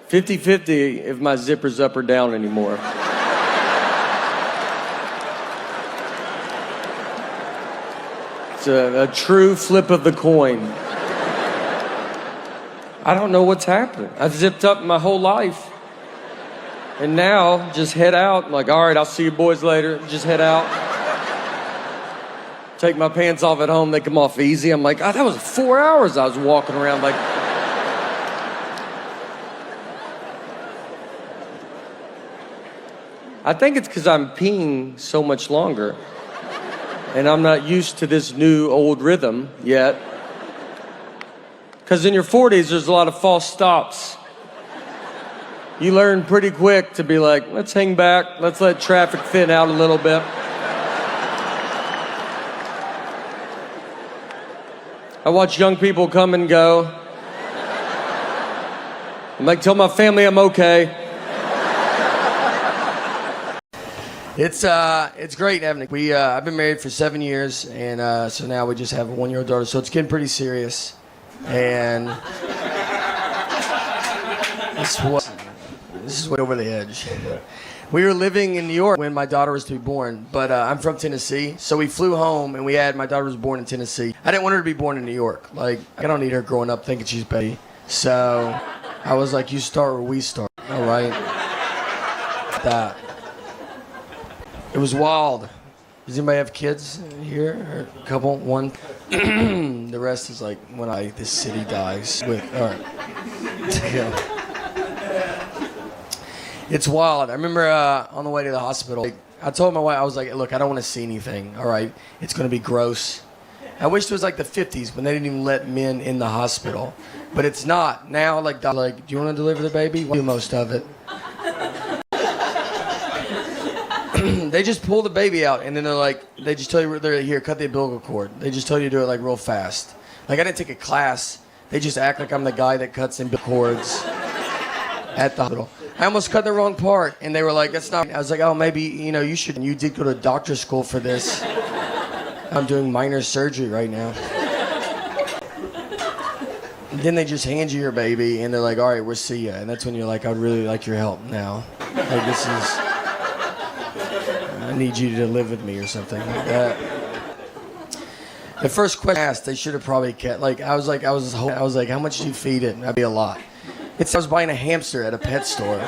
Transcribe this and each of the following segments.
50-50 if my zipper's up or down anymore. It's a true flip of the coin. I don't know what's happened. I've zipped up my whole life. And now, just head out. I'm like, all right, I'll see you boys later. Just head out. Take my pants off at home. They come off easy. I'm like, oh, that was 4 hours I was walking around like... I think it's because I'm peeing so much longer. And I'm not used to this new old rhythm yet. Because in your 40s, there's a lot of false stops. You learn pretty quick to be like, let's hang back. Let's let traffic thin out a little bit. I watch young people come and go. I'm like, tell my family I'm okay. It's great having it. I've been married for 7 years, and so now we just have a 1-year-old daughter. So it's getting pretty serious, and this is way over the edge. We were living in New York when my daughter was to be born, but I'm from Tennessee, so we flew home, and my daughter was born in Tennessee. I didn't want her to be born in New York. Like, I don't need her growing up thinking she's baby. So I was like, you start where we start, all right? That. It was wild. Does anybody have kids here? Or a couple? One? The rest is like when this city dies. All right. It's wild. I remember on the way to the hospital, I told my wife, I was like, look, I don't want to see anything. All right. It's going to be gross. I wish it was like the 50s when they didn't even let men in the hospital. But it's not. Now, like, do you want to deliver the baby? We'll do most of it. They just pull the baby out, and then they just tell you, they're here, cut the umbilical cord. They just tell you to do it like real fast. Like, I didn't take a class. They just act like I'm the guy that cuts umbilical cords at the hospital. I almost cut the wrong part, and they were like, that's not... I was like, oh, maybe, you should... You did go to doctor's school for this. I'm doing minor surgery right now. And then they just hand you your baby, and they're like, all right, we'll see ya. And that's when you're like, I'd really like your help now. Like, this is... I need you to live with me or something like that. The first question I asked, they should have probably kept, I was like, how much do you feed it? That'd be a lot. I was buying a hamster at a pet store.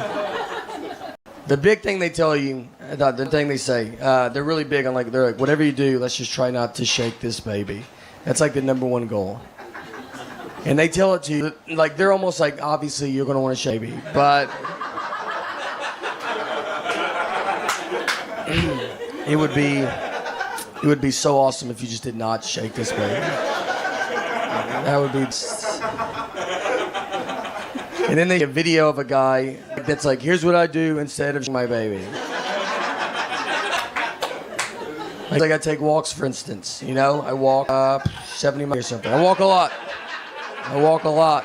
The big thing they tell you, the thing they say, they're really big on they're like, whatever you do, let's just try not to shake this baby. That's like the number one goal. And they tell it to you, they're almost like, obviously you're going to want to shake baby, but it would be so awesome if you just did not shake this baby. That would be... And then they have a video of a guy that's like, here's what I do instead of my baby. Like I take walks, for instance. I walk 70 miles or something. I walk a lot.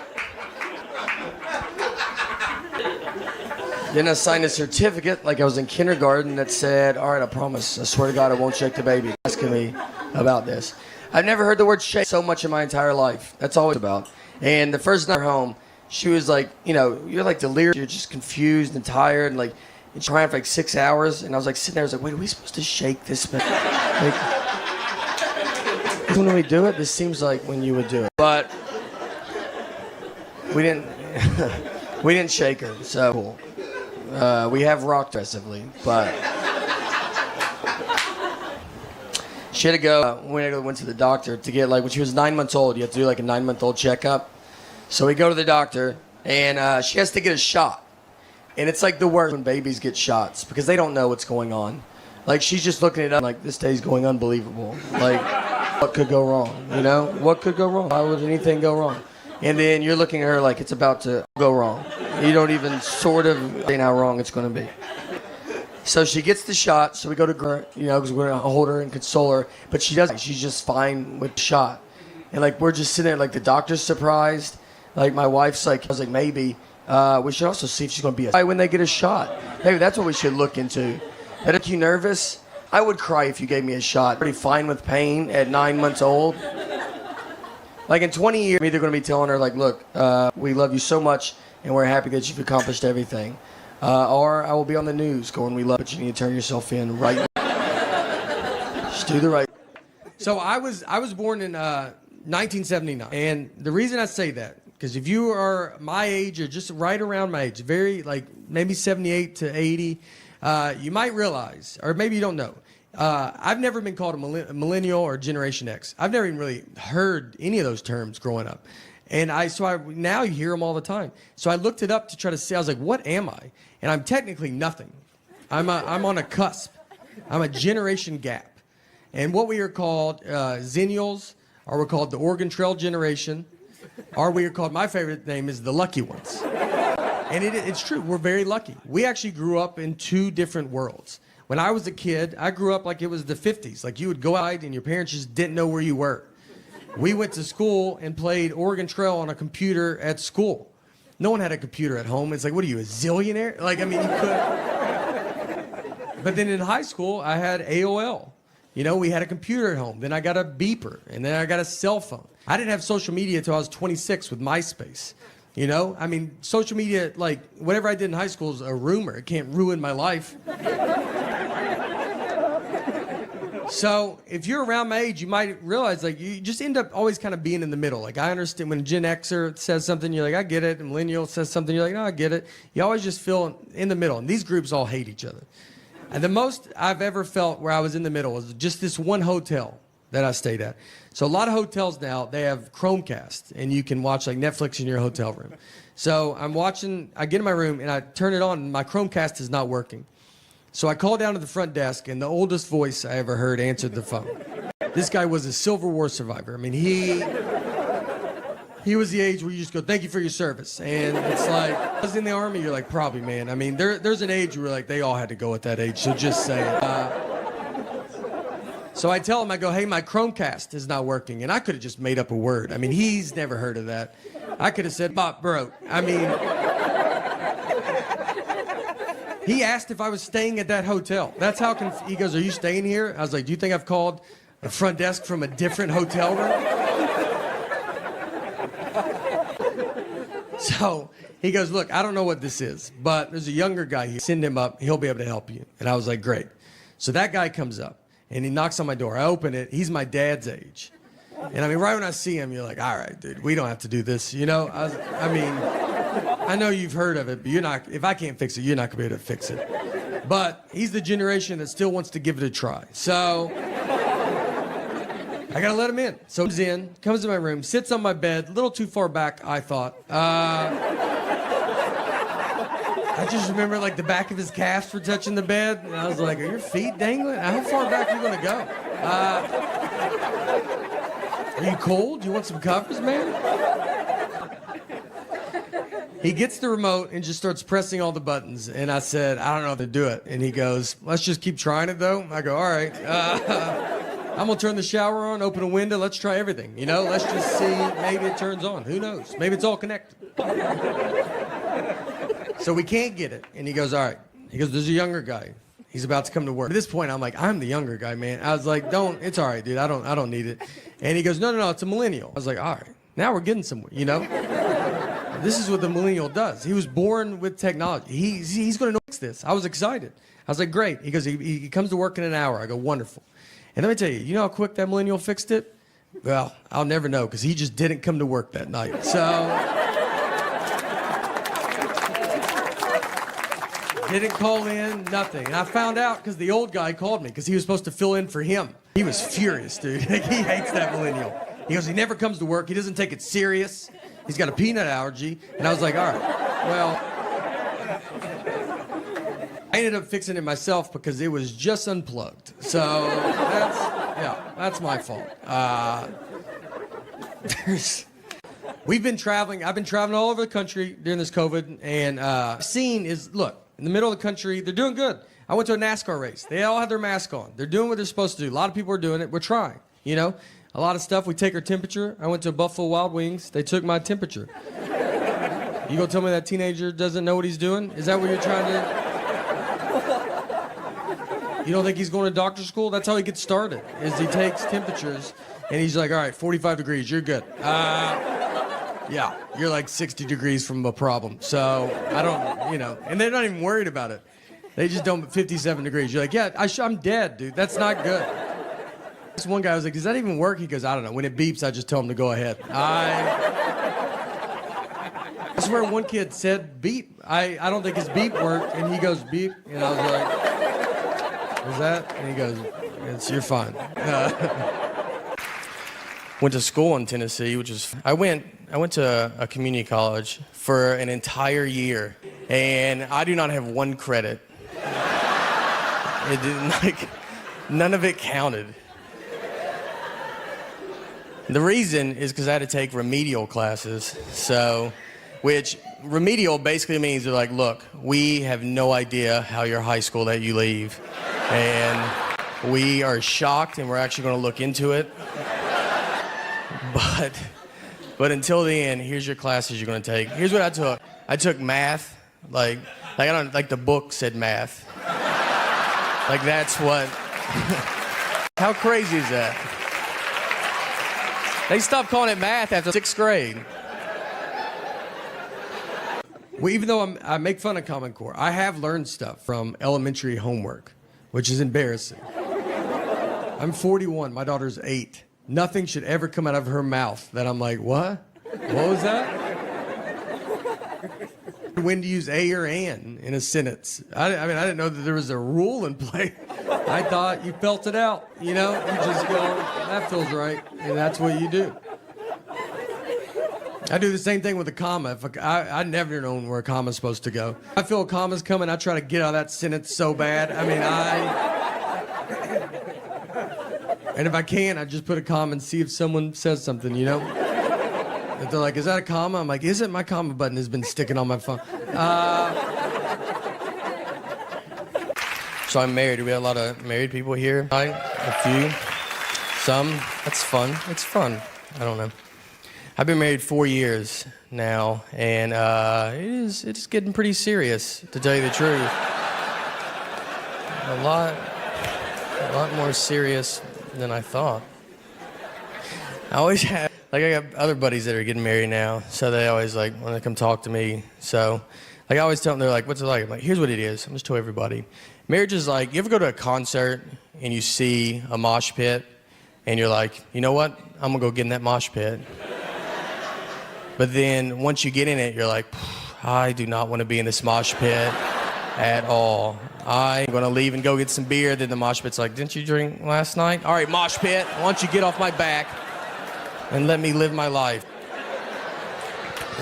Then I signed a certificate like I was in kindergarten that said, all right, I promise, I swear to God, I won't shake the baby. Asking me about this. I've never heard the word shake so much in my entire life. That's all it's about. And the first night home, she was like, you're like delirious. You're just confused and tired and trying for 6 hours. And I was sitting there, I was like, wait, are we supposed to shake this baby? When we do it, this seems like when you would do it. But we didn't shake her, so cool. We have rocked aggressively, but she had to go. We went to the doctor to get when she was 9 months old. You have to do a 9-month-old checkup. So we go to the doctor, and she has to get a shot. And it's the worst when babies get shots because they don't know what's going on. She's just looking it up this day's going unbelievable. What could go wrong? What could go wrong? Why would anything go wrong? And then you're looking at her like it's about to go wrong. You don't even sort of think how wrong it's going to be. So she gets the shot. So we go to her, because we're going to hold her and console her. But she doesn't. She's just fine with the shot. And we're just sitting there the doctor's surprised. My wife's I was maybe. We should also see if she's going to be a when they get a shot. Maybe that's what we should look into. That make you nervous? I would cry if you gave me a shot. Pretty fine with pain at 9 months old. In 20 years, I'm either going to be telling her, look, we love you so much, and we're happy that you've accomplished everything. Or I will be on the news going, we love it, you need to turn yourself in right now. Just do the right. So I was born in 1979, and the reason I say that, because if you are my age or just right around my age, very like maybe 78 to 80, you might realize, or maybe you don't know, I've never been called a millennial or Generation X. I've never even really heard any of those terms growing up. And now you hear them all the time. So I looked it up to try to see, I was like, what am I? And I'm technically nothing. I'm on a cusp. I'm a generation gap. And what we are called, Zennials, or we're called the Oregon Trail generation, or we are called, my favorite name is the lucky ones. And it's true, we're very lucky. We actually grew up in two different worlds. When I was a kid, I grew up like it was the 50s. Like you would go out and your parents just didn't know where you were. We went to school and played Oregon Trail on a computer at school. No one had a computer at home. It's like, what are you, a zillionaire? Like, I mean, you could. But then in high school, I had AOL. You know, we had a computer at home. Then I got a beeper, and then I got a cell phone. I didn't have social media until I was 26 with MySpace. You know, I mean, social media, like, whatever I did in high school is a rumor. It can't ruin my life. So if you're around my age, you might realize, like, you just end up always kind of being in the middle. Like, I understand when a Gen Xer says something, you're like, I get it. And Millennial says something, you're like, no, I get it. You always just feel in the middle. And these groups all hate each other. And the most I've ever felt where I was in the middle was just this one hotel that I stayed at. So a lot of hotels now, they have Chromecast, and you can watch like Netflix in your hotel room. So I get in my room, and I turn it on, and my Chromecast is not working. So I called down to the front desk, and the oldest voice I ever heard answered the phone. This guy was a Civil War survivor. I mean, he was the age where you just go, thank you for your service. And it's like, I was in the Army, you're like, probably, man. I mean, there's an age where like they all had to go at that age, so just say it. So I tell him, I go, hey, my Chromecast is not working. And I could have just made up a word. I mean, he's never heard of that. I could have said, Bob broke. I mean, he asked if I was staying at that hotel. That's how he goes, are you staying here? I was like, do you think I've called the front desk from a different hotel room? So he goes, look, I don't know what this is, but there's a younger guy here. Send him up. He'll be able to help you. And I was like, great. So that guy comes up, and he knocks on my door. I open it. He's my dad's age. And I mean, right when I see him, you're like, all right, dude, we don't have to do this. You know, I mean, I know you've heard of it, but if I can't fix it, you're not going to be able to fix it. But he's the generation that still wants to give it a try. So I got to let him in. So he comes to my room, sits on my bed, a little too far back, I thought. I just remember like the back of his calves were touching the bed, and I was like, are your feet dangling? How far back are you going to go? Are you cold? Do you want some covers, man? He gets the remote and just starts pressing all the buttons. And I said, I don't know how to do it. And he goes, let's just keep trying it, though. I go, all right. I'm going to turn the shower on, open a window. Let's try everything. You know, let's just see. Maybe it turns on. Who knows? Maybe it's all connected. So we can't get it. And he goes, all right. He goes, there's a younger guy. He's about to come to work. At this point, I'm like, I'm the younger guy, man. I was like, it's all right, dude. I don't need it. And he goes, no, it's a millennial. I was like, all right. Now we're getting somewhere, you know? This is what the millennial does. He was born with technology. He's going to fix this. I was excited. I was like, great. He goes, he comes to work in an hour. I go, wonderful. And let me tell you, you know how quick that millennial fixed it? Well, I'll never know because he just didn't come to work that night. So didn't call in, nothing. And I found out because the old guy called me because he was supposed to fill in for him. He was furious, dude. He hates that millennial. He goes, he never comes to work. He doesn't take it serious. He's got a peanut allergy. And I was like, all right, well, I ended up fixing it myself because it was just unplugged. So that's my fault. We've been traveling. I've been traveling all over the country during this COVID. And scene is, look, in the middle of the country, they're doing good. I went to a NASCAR race. They all had their mask on. They're doing what they're supposed to do. A lot of people are doing it. We're trying, you know? A lot of stuff. We take our temperature. I went to Buffalo Wild Wings. They took my temperature. You gonna tell me that teenager doesn't know what he's doing? Is that what you're trying to... You don't think he's going to doctor school? That's how he gets started, is he takes temperatures, and he's like, all right, 45 degrees, you're good. Yeah, you're like 60 degrees from a problem. So I don't, and they're not even worried about it. They just don't, 57 degrees. You're like, yeah, I'm dead, dude. That's not good. This one guy was like, does that even work? He goes, I don't know. When it beeps, I just tell him to go ahead. I swear one kid said beep. I don't think his beep worked, and he goes beep, and I was like, was that? And he goes, you're fine. Went to school in Tennessee, I went to a community college for an entire year, and I do not have one credit. It didn't, none of it counted. The reason is because I had to take remedial classes, which remedial basically means they're like, look, we have no idea how your high school that you leave, and we are shocked, and we're actually going to look into it. But until the end, here's your classes you're going to take. Here's what I took. I took math, I don't, the book said math. That's what. How crazy is that? They stopped calling it math after 6th grade. Well, even though I make fun of Common Core, I have learned stuff from elementary homework, which is embarrassing. I'm 41. My daughter's 8. Nothing should ever come out of her mouth that I'm like, what? What was that? When to use a or an in a sentence. I didn't know that there was a rule in play. I thought you felt it out, you just go, that feels right, and that's what you do. I do the same thing with a comma. I never known where a comma's supposed to go. I feel a comma's coming, I try to get out of that sentence so bad. And if I can, I just put a comma and see if someone says something, If they're like, is that a comma? I'm like, isn't my comma button has been sticking on my phone. So I'm married. We have a lot of married people here. A few. Some. That's fun. It's fun. I don't know. I've been married 4 years now, and it's getting pretty serious, to tell you the truth. A lot more serious than I thought. I always have, I got other buddies that are getting married now, so they always want to come talk to me. So, I always tell them, they're like, what's it like? I'm like, here's what it is. I'm just telling everybody. Marriage is you ever go to a concert and you see a mosh pit and you're like, you know what? I'm gonna go get in that mosh pit. But then once you get in it, you're like, I do not want to be in this mosh pit at all. I'm gonna leave and go get some beer. Then the mosh pit's like, didn't you drink last night? All right, mosh pit, why don't you get off my back and let me live my life?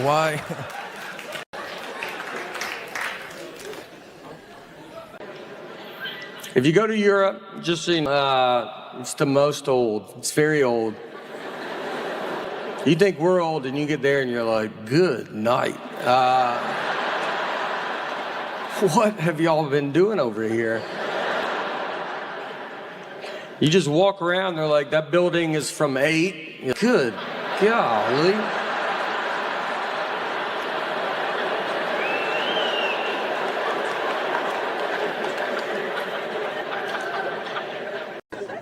Why? If you go to Europe, just so you know, it's the most old. It's very old. You think we're old, and you get there and you're like, good night. What have y'all been doing over here? You just walk around, they're like, that building is from 8. Good golly.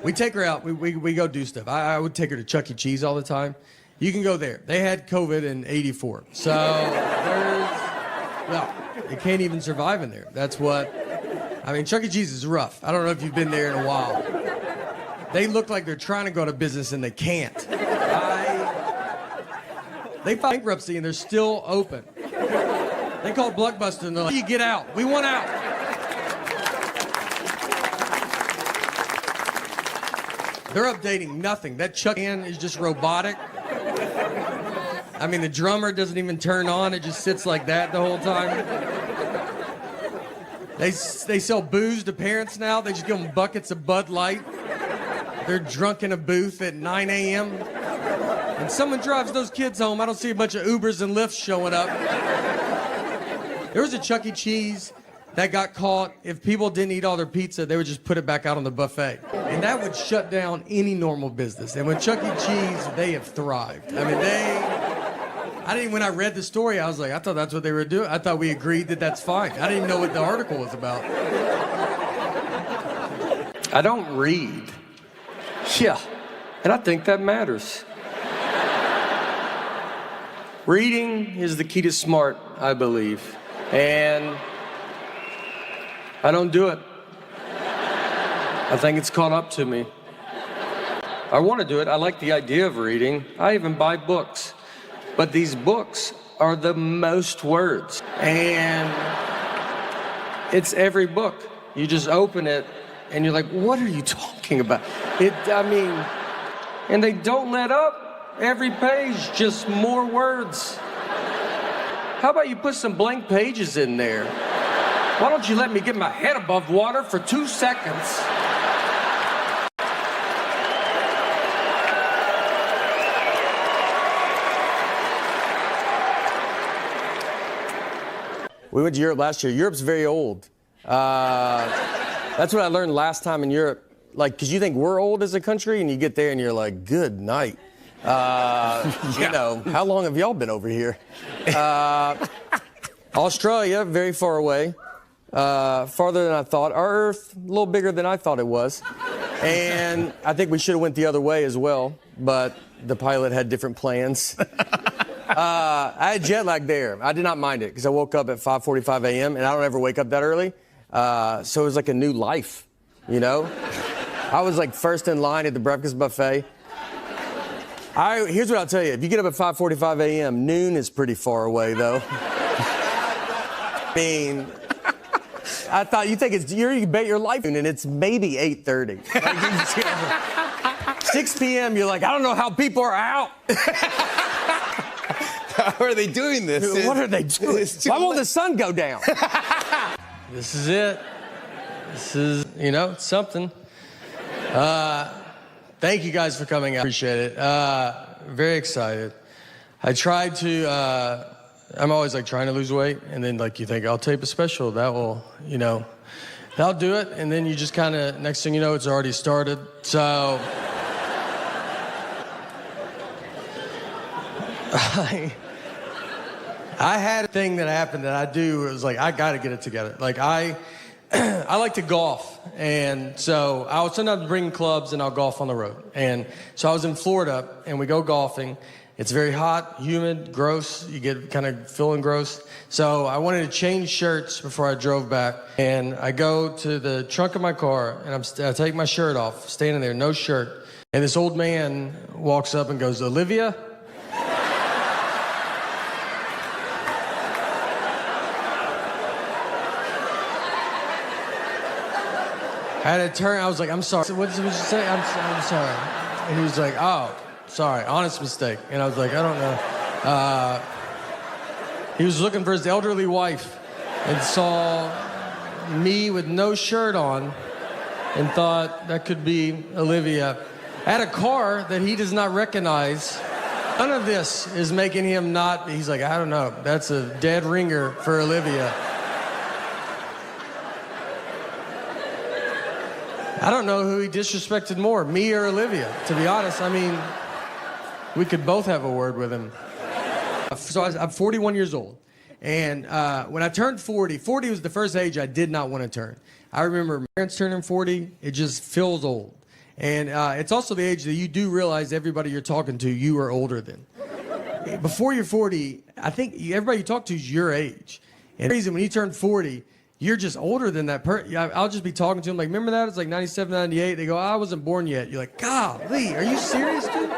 We take her out. We go do stuff. I would take her to Chuck E. Cheese all the time. You can go there. They had COVID in '84. So you can't even survive in there. That's what, Chuck E. Cheese is rough. I don't know if you've been there in a while. They look like they're trying to go to business and they can't. They filed bankruptcy and they're still open. They called Blockbuster and they're like, you get out. We want out. They're updating nothing. That Chuck can is just robotic. The drummer doesn't even turn on. It just sits like that the whole time. They sell booze to parents now. They just give them buckets of Bud Light. They're drunk in a booth at 9 a.m. And someone drives those kids home. I don't see a bunch of Ubers and Lyfts showing up. There was a Chuck E. Cheese that got caught. If people didn't eat all their pizza, they would just put it back out on the buffet. And that would shut down any normal business. And with Chuck E. Cheese, they have thrived. When I read the story, I was like, I thought that's what they were doing. I thought we agreed that that's fine. I didn't even know what the article was about. I don't read. Yeah, and I think that matters. Reading is the key to smart, I believe. And I don't do it. I think it's caught up to me. I want to do it. I like the idea of reading. I even buy books. But these books are the most words. And it's every book. You just open it and you're like, what are you talking about? And they don't let up. Every page, just more words. How about you put some blank pages in there? Why don't you let me get my head above water for 2 seconds? We went to Europe last year. Europe's very old. That's what I learned last time in Europe. Like, because you think we're old as a country, and you get there and you're like, good night. You know, how long have y'all been over here? Australia, very far away. Farther than I thought. Our Earth, a little bigger than I thought it was. And I think we should have went the other way as well, but the pilot had different plans. I had jet lag there. I did not mind it because I woke up at 5:45 a.m. and I don't ever wake up that early. So it was like a new life, you know? I was like first in line at the breakfast buffet. Here's what I'll tell you. If you get up at 5:45 a.m., noon is pretty far away, though. I mean, I thought you bet your life, and it's maybe 8:30. Like, 6 p.m., you're like, I don't know how people are out. How are they doing this? What are they doing? Why won't the sun go down? This is it. This is, it's something. Thank you guys for coming out. Appreciate it. Very excited. I tried to, I'm always like trying to lose weight, and then like you think, I'll tape a special. That will, that'll do it. And then you just kind of, next thing you know, it's already started. So, I had a thing that happened that I do. It was like, I got to get it together. Like I like to golf, and so I would sometimes bring clubs and I'll golf on the road. And so I was in Florida, and we go golfing. It's very hot, humid, gross. You get kind of feeling gross. So I wanted to change shirts before I drove back. And I go to the trunk of my car, and I take my shirt off, standing there, no shirt. And this old man walks up and goes, Olivia? I had to turn. I was like, I'm sorry. What did you say? I'm sorry. And he was like, oh, sorry, honest mistake. And I was like, I don't know. He was looking for his elderly wife and saw me with no shirt on and thought that could be Olivia. I had a car that he does not recognize. None of this is making him not. He's like, I don't know. That's a dead ringer for Olivia. I don't know who he disrespected more, me or Olivia, to be honest. I mean, we could both have a word with him. So I'm 41 years old. And when I turned 40 was the first age I did not want to turn. I remember my parents turning 40, it just feels old. And it's also the age that you do realize everybody you're talking to, you are older than. Before you're 40, I think everybody you talk to is your age. And the reason when you turn 40, you're just older than that person. I'll just be talking to them like, remember that? It's like 97, 98. They go, I wasn't born yet. You're like, golly, are you serious, dude?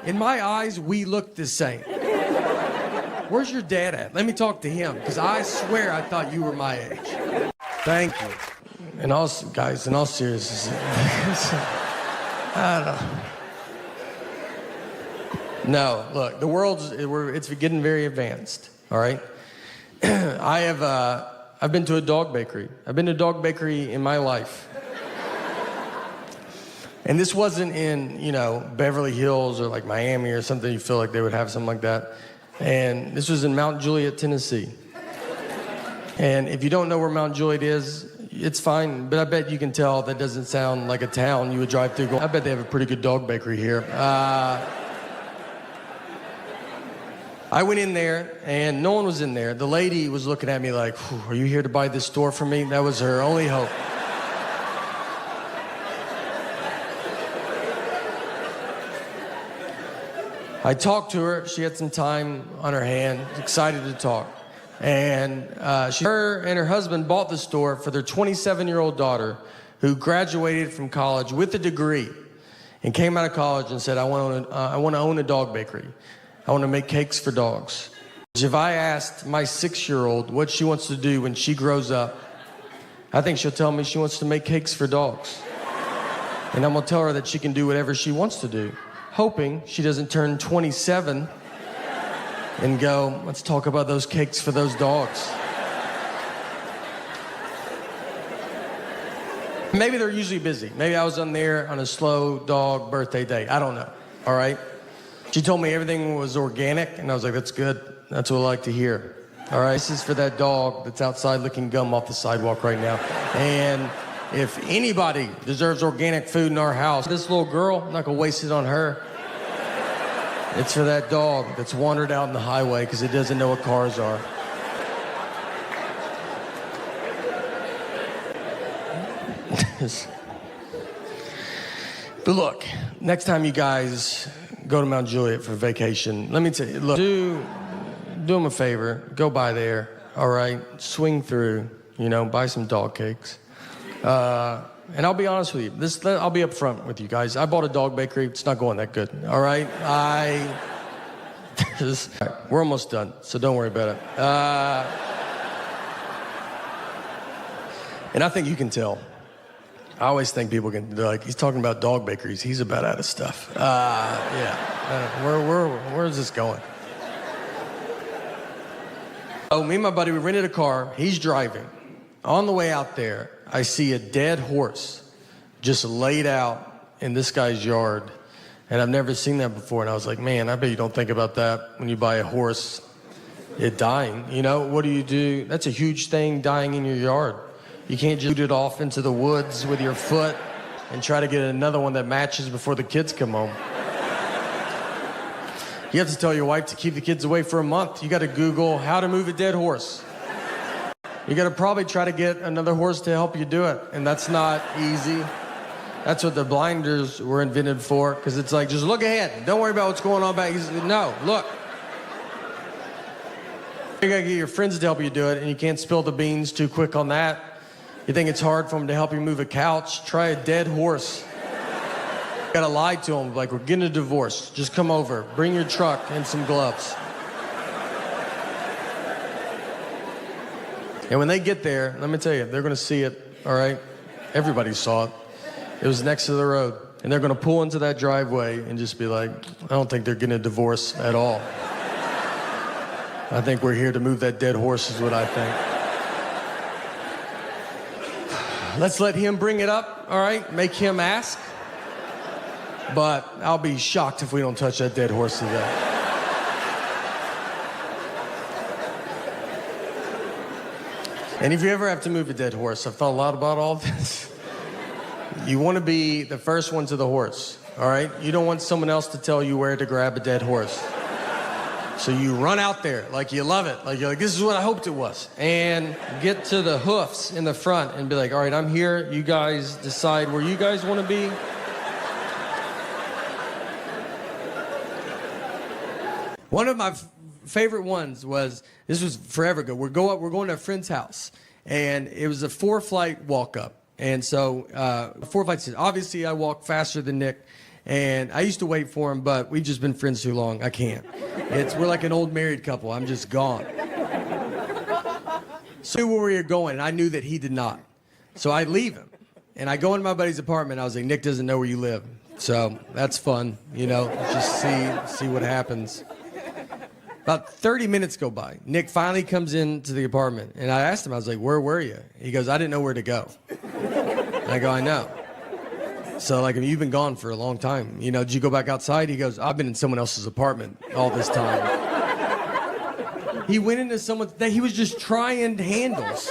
In my eyes, we look the same. Where's your dad at? Let me talk to him, because I swear I thought you were my age. Thank you. And also, guys, in all seriousness, I don't know. No, look, the it's getting very advanced, all right? I've been to a dog bakery. I've been to a dog bakery in my life. And this wasn't in, Beverly Hills or like Miami or something. You feel like they would have something like that. And this was in Mount Juliet, Tennessee. And if you don't know where Mount Juliet is, it's fine. But I bet you can tell that doesn't sound like a town you would drive through. I bet they have a pretty good dog bakery here. I went in there, and no one was in there. The lady was looking at me like, are you here to buy this store for me? That was her only hope. I talked to her. She had some time on her hand, excited to talk. And her and her husband bought the store for their 27-year-old daughter who graduated from college with a degree and came out of college and said, I want to own a dog bakery. I want to make cakes for dogs. If I asked my 6-year-old what she wants to do when she grows up, I think she'll tell me she wants to make cakes for dogs. And I'm gonna tell her that she can do whatever she wants to do, hoping she doesn't turn 27 and go, let's talk about those cakes for those dogs. Maybe they're usually busy. Maybe I was on there on a slow dog birthday day. I don't know, all right? She told me everything was organic, and I was like, that's good. That's what I like to hear. All right, this is for that dog that's outside licking gum off the sidewalk right now. And if anybody deserves organic food in our house, this little girl, I'm not gonna waste it on her. It's for that dog that's wandered out in the highway because it doesn't know what cars are. But look, next time you guys go to Mount Juliet for vacation, let me tell you, look, do them a favor, go by there, all right? Swing through, buy some dog cakes. And I'll be honest with you, I'll be up front with you guys. I bought a dog bakery, it's not going that good, all right? We're almost done, so don't worry about it. And I think you can tell. I always think people they're like, he's talking about dog bakeries. He's about out of stuff. Where is this going? Oh, me and my buddy, we rented a car. He's driving. On the way out there, I see a dead horse just laid out in this guy's yard. And I've never seen that before. And I was like, man, I bet you don't think about that when you buy a horse, it dying. What do you do? That's a huge thing, dying in your yard. You can't just shoot it off into the woods with your foot and try to get another one that matches before the kids come home. You have to tell your wife to keep the kids away for a month. You got to Google how to move a dead horse. You got to probably try to get another horse to help you do it, and that's not easy. That's what the blinders were invented for, because it's like, just look ahead. Don't worry about what's going on back. No, look. You got to get your friends to help you do it, and you can't spill the beans too quick on that. You think it's hard for them to help you move a couch? Try a dead horse. You gotta lie to them, like, we're getting a divorce. Just come over, bring your truck and some gloves. And when they get there, let me tell you, they're gonna see it, all right? Everybody saw it. It was next to the road. And they're gonna pull into that driveway and just be like, I don't think they're getting a divorce at all. I think we're here to move that dead horse is what I think. Let's let him bring it up, all right? Make him ask. But I'll be shocked if we don't touch that dead horse today. And if you ever have to move a dead horse, I've thought a lot about all this. You want to be the first one to the horse, all right? You don't want someone else to tell you where to grab a dead horse. So you run out there like you love it. Like you're like, this is what I hoped it was. And get to the hoofs in the front and be like, all right, I'm here. You guys decide where you guys want to be. One of my favorite ones was, this was forever ago. We're going to a friend's house. And it was a 4-flight walk up. And so 4 flights, obviously I walk faster than Nick. And I used to wait for him, but we've just been friends too long. I can't. We're like an old married couple. I'm just gone. So I knew where we were going, and I knew that he did not. So I leave him, and I go into my buddy's apartment. I was like, Nick doesn't know where you live. So that's fun, just see what happens. About 30 minutes go by. Nick finally comes into the apartment, and I asked him, I was like, where were you? He goes, I didn't know where to go. And I go, I know. So, like, you've been gone for a long time. Did you go back outside? He goes, I've been in someone else's apartment all this time. He went into someone's, he was just trying handles.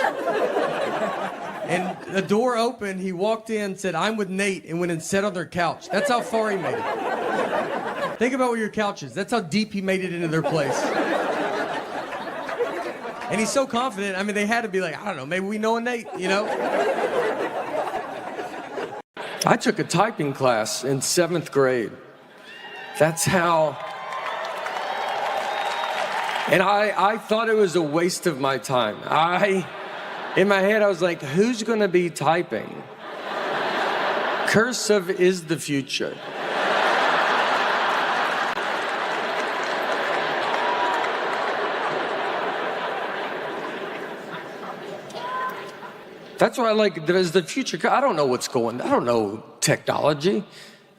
And the door opened, he walked in, said, I'm with Nate, and went and sat on their couch. That's how far he made it. Think about where your couch is. That's how deep he made it into their place. And he's so confident, they had to be like, I don't know, maybe we know a Nate, I took a typing class in 7th grade. That's how And I thought it was a waste of my time. In my head, I was like, who's gonna be typing? Cursive is the future. That's why I like there's the future. I don't know what's going on. I don't know technology.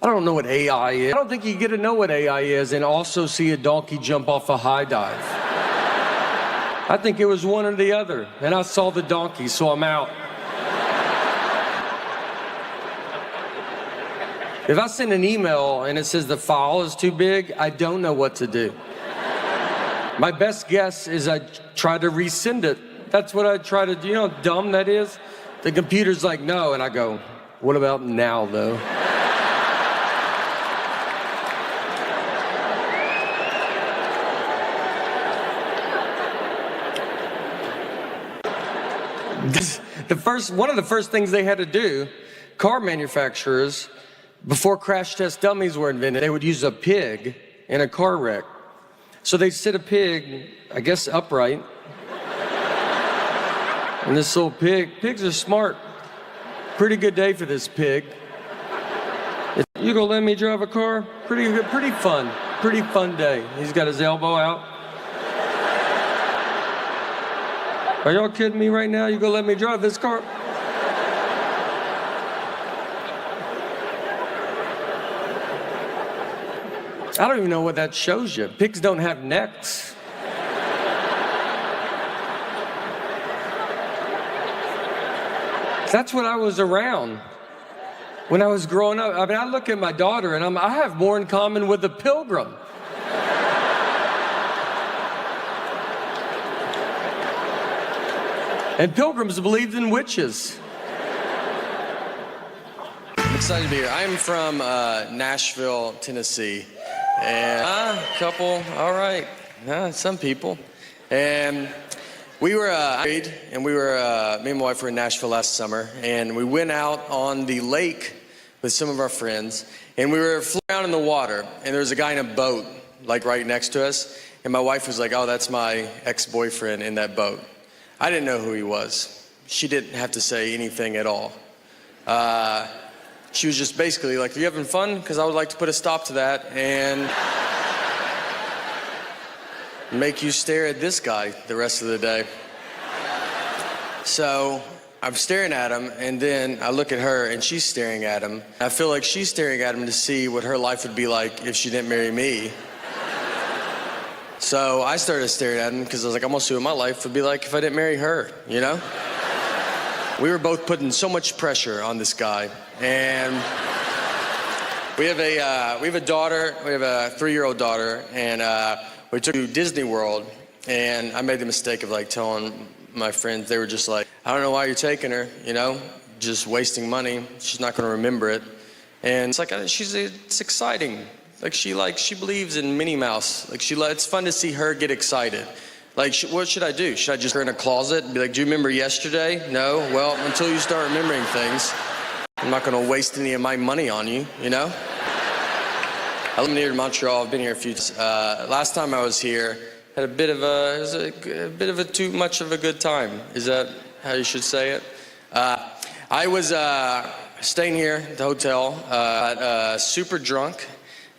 I don't know what AI is. I don't think you get to know what AI is and also see a donkey jump off a high dive. I think it was one or the other. And I saw the donkey, so I'm out. If I send an email and it says the file is too big, I don't know what to do. My best guess is I try to resend it. That's what I try to do. You know how dumb that is? The computer's like, no, and I go, what about now, though? One of the first things they had to do, car manufacturers, before crash test dummies were invented, they would use a pig in a car wreck. So they'd sit a pig, I guess upright, and this little pigs are smart. Pretty good day for this pig. You gonna let me drive a car? Pretty fun day. He's got his elbow out. Are y'all kidding me right now? You gonna let me drive this car? I don't even know what that shows you. Pigs don't have necks. That's what I was around when I was growing up. I mean, I look at my daughter and I have more in common with a pilgrim. And pilgrims believed in witches. I'm excited to be here. I'm from Nashville, Tennessee. And couple, all right. Some people. And we were married, and me and my wife were in Nashville last summer, and we went out on the lake with some of our friends, and we were floating around in the water, and there was a guy in a boat, like right next to us, and my wife was like, oh, that's my ex-boyfriend in that boat. I didn't know who he was. She didn't have to say anything at all. She was just basically like, are you having fun? Because I would like to put a stop to that and make you stare at this guy the rest of the day. So I'm staring at him, and then I look at her, and she's staring at him. I feel like she's staring at him to see what her life would be like if she didn't marry me. So I started staring at him because I was like, I'm gonna see what my life would be like if I didn't marry her, you know? We were both putting so much pressure on this guy, and we have a daughter. We have a 3-year-old daughter, and we took her to Disney World, and I made the mistake of like telling my friends. They were just like, I don't know why you're taking her, you know, just wasting money. She's not gonna remember it. And it's like it's exciting. Like she believes in Minnie Mouse. Like it's fun to see her get excited. Like, what should I do? Should I just put her in a closet and be like, do you remember yesterday? No? Well, until you start remembering things, I'm not going to waste any of my money on you, you know? I live near Montreal. I've been here a few times. Last time I was here, had a bit of a too much of a good time. Is that how you should say it? I was staying here at the hotel, super drunk,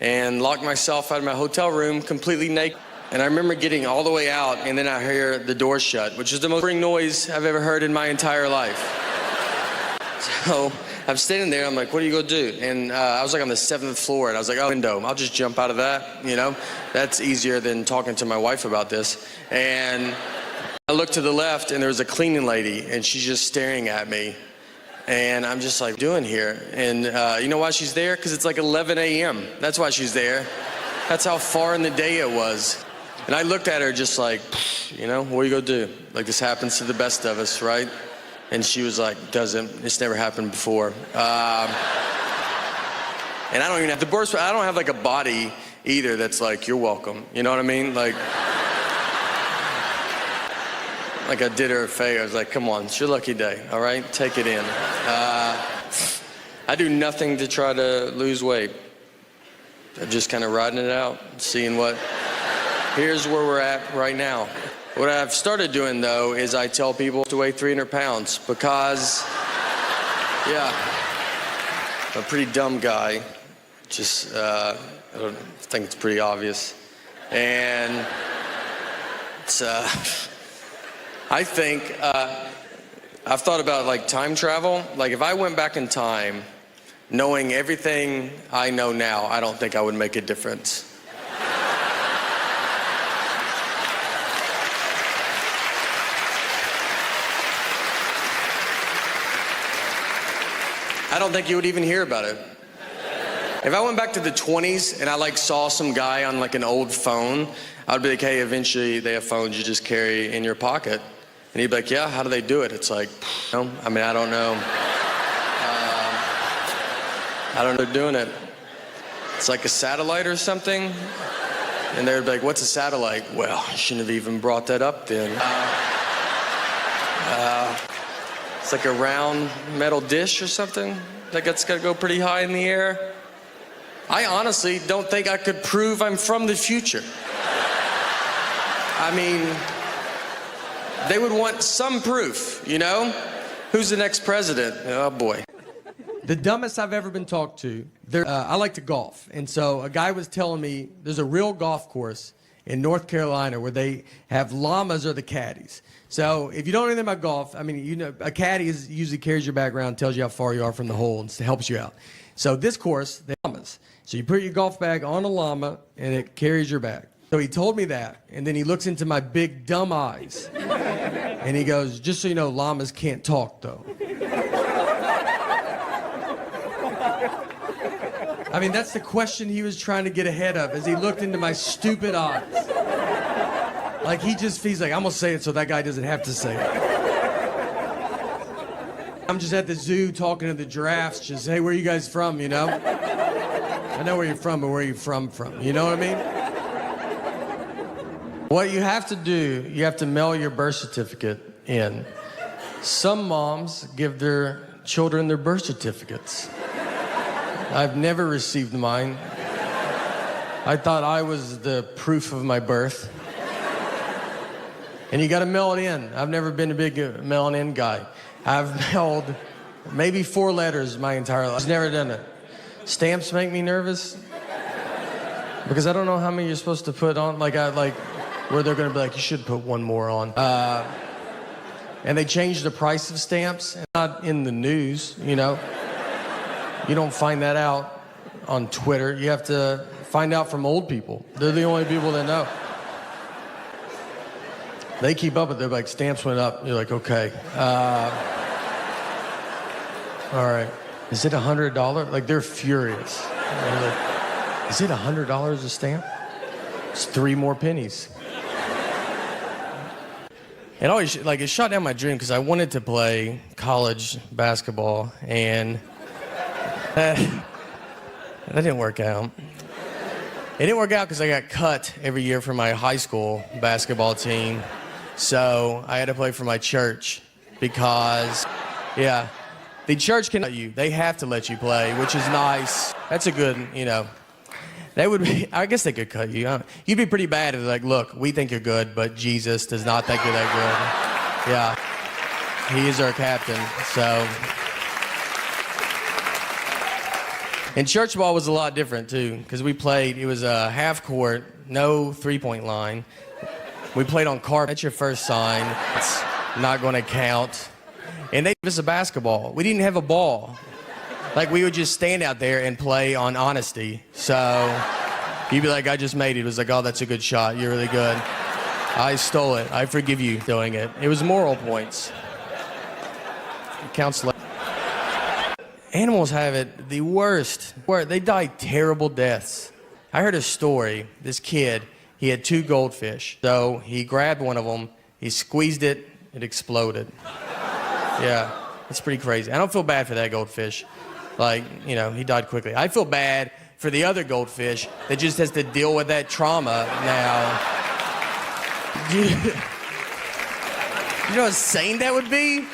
and locked myself out of my hotel room completely naked. And I remember getting all the way out, and then I hear the door shut, which is the most boring noise I've ever heard in my entire life. So I'm standing there, I'm like, what are you gonna do? And I was like on the 7th floor, and I was like, oh, window, I'll just jump out of that, you know? That's easier than talking to my wife about this. And I looked to the left, and there was a cleaning lady, and she's just staring at me. And I'm just like, what are you doing here? And you know why she's there? Because it's like 11 a.m. That's why she's there. That's how far in the day it was. And I looked at her just like, you know, what are you gonna do? Like, this happens to the best of us, right? And she was like, doesn't, it's never happened before. And I don't even have, I don't have like a body either that's like, you're welcome. You know what I mean? Like I did her a favor. I was like, come on, it's your lucky day, all right? Take it in. I do nothing to try to lose weight. I'm just kind of riding it out, seeing what Here's where we're at right now. What I've started doing, though, is I tell people to weigh 300 pounds because, yeah, I'm a pretty dumb guy. Just, I don't think it's pretty obvious. And it's, I think, I've thought about, like, time travel. Like, if I went back in time, knowing everything I know now, I don't think I would make a difference. I don't think you would even hear about it. If I went back to the 20s and I like saw some guy on like an old phone, I'd be like, hey, eventually they have phones you just carry in your pocket. And he'd be like, yeah, how do they do it? It's like, I mean, I don't know. I don't know doing it. It's like a satellite or something. And they'd be like, what's a satellite? Well, I shouldn't have even brought that up then. It's like a round metal dish or something. Like that's got to go pretty high in the air. I honestly don't think I could prove I'm from the future. I mean, they would want some proof, you know? Who's the next president? Oh, boy. The dumbest I've ever been talked to, I like to golf. And so a guy was telling me there's a real golf course in North Carolina where they have llamas or the caddies. So if you don't know anything about golf, I mean, you know, a caddy usually carries your bag around, tells you how far you are from the hole, and helps you out. So this course, they have llamas. So you put your golf bag on a llama, and it carries your bag. So he told me that, and then he looks into my big, dumb eyes, and he goes, just so you know, llamas can't talk, though. I mean, that's the question he was trying to get ahead of as he looked into my stupid eyes. Like, he just feels like, I'm going to say it so that guy doesn't have to say it. I'm just at the zoo talking to the giraffes, just, hey, where are you guys from, you know? I know where you're from, but where are you from? You know what I mean? What you have to do, you have to mail your birth certificate in. Some moms give their children their birth certificates. I've never received mine. I thought I was the proof of my birth. And you got to mail it in. I've never been a big mailing in guy. I've mailed maybe 4 letters my entire life. I've never done it. Stamps make me nervous because I don't know how many you're supposed to put on. Where they're going to be like, you should put 1 more on. And they changed the price of stamps. Not in the news, you know. You don't find that out on Twitter. You have to find out from old people. They're the only people that know. They keep up with it. They're like, stamps went up. You're like, okay. All right. Is it $100? Like, they're furious. They're like, is it $100 a stamp? It's 3 more pennies. And always, like, it shot down my dream because I wanted to play college basketball, and that didn't work out. It didn't work out because I got cut every year from my high school basketball team. So I had to play for my church because, yeah, the church can let you. They have to let you play, which is nice. That's a good, you know. That would be, I guess they could cut you. You'd be pretty bad if they're like, look, we think you're good, but Jesus does not think you're that good. Yeah, he is our captain, so. And church ball was a lot different, too, because we played, it was a half court, no three-point line. We played on carpet. That's your first sign. It's not going to count. And they gave us a basketball. We didn't have a ball. Like, we would just stand out there and play on honesty. So you'd be like, I just made it. It was like, oh, that's a good shot. You're really good. I stole it. I forgive you doing it. It was moral points. It counts like. Animals have it the worst. They die terrible deaths. I heard a story. This kid, he had 2 goldfish. So he grabbed one of them, he squeezed it, it exploded. Yeah, it's pretty crazy. I don't feel bad for that goldfish. Like, you know, he died quickly. I feel bad for the other goldfish that just has to deal with that trauma now. You know how insane that would be?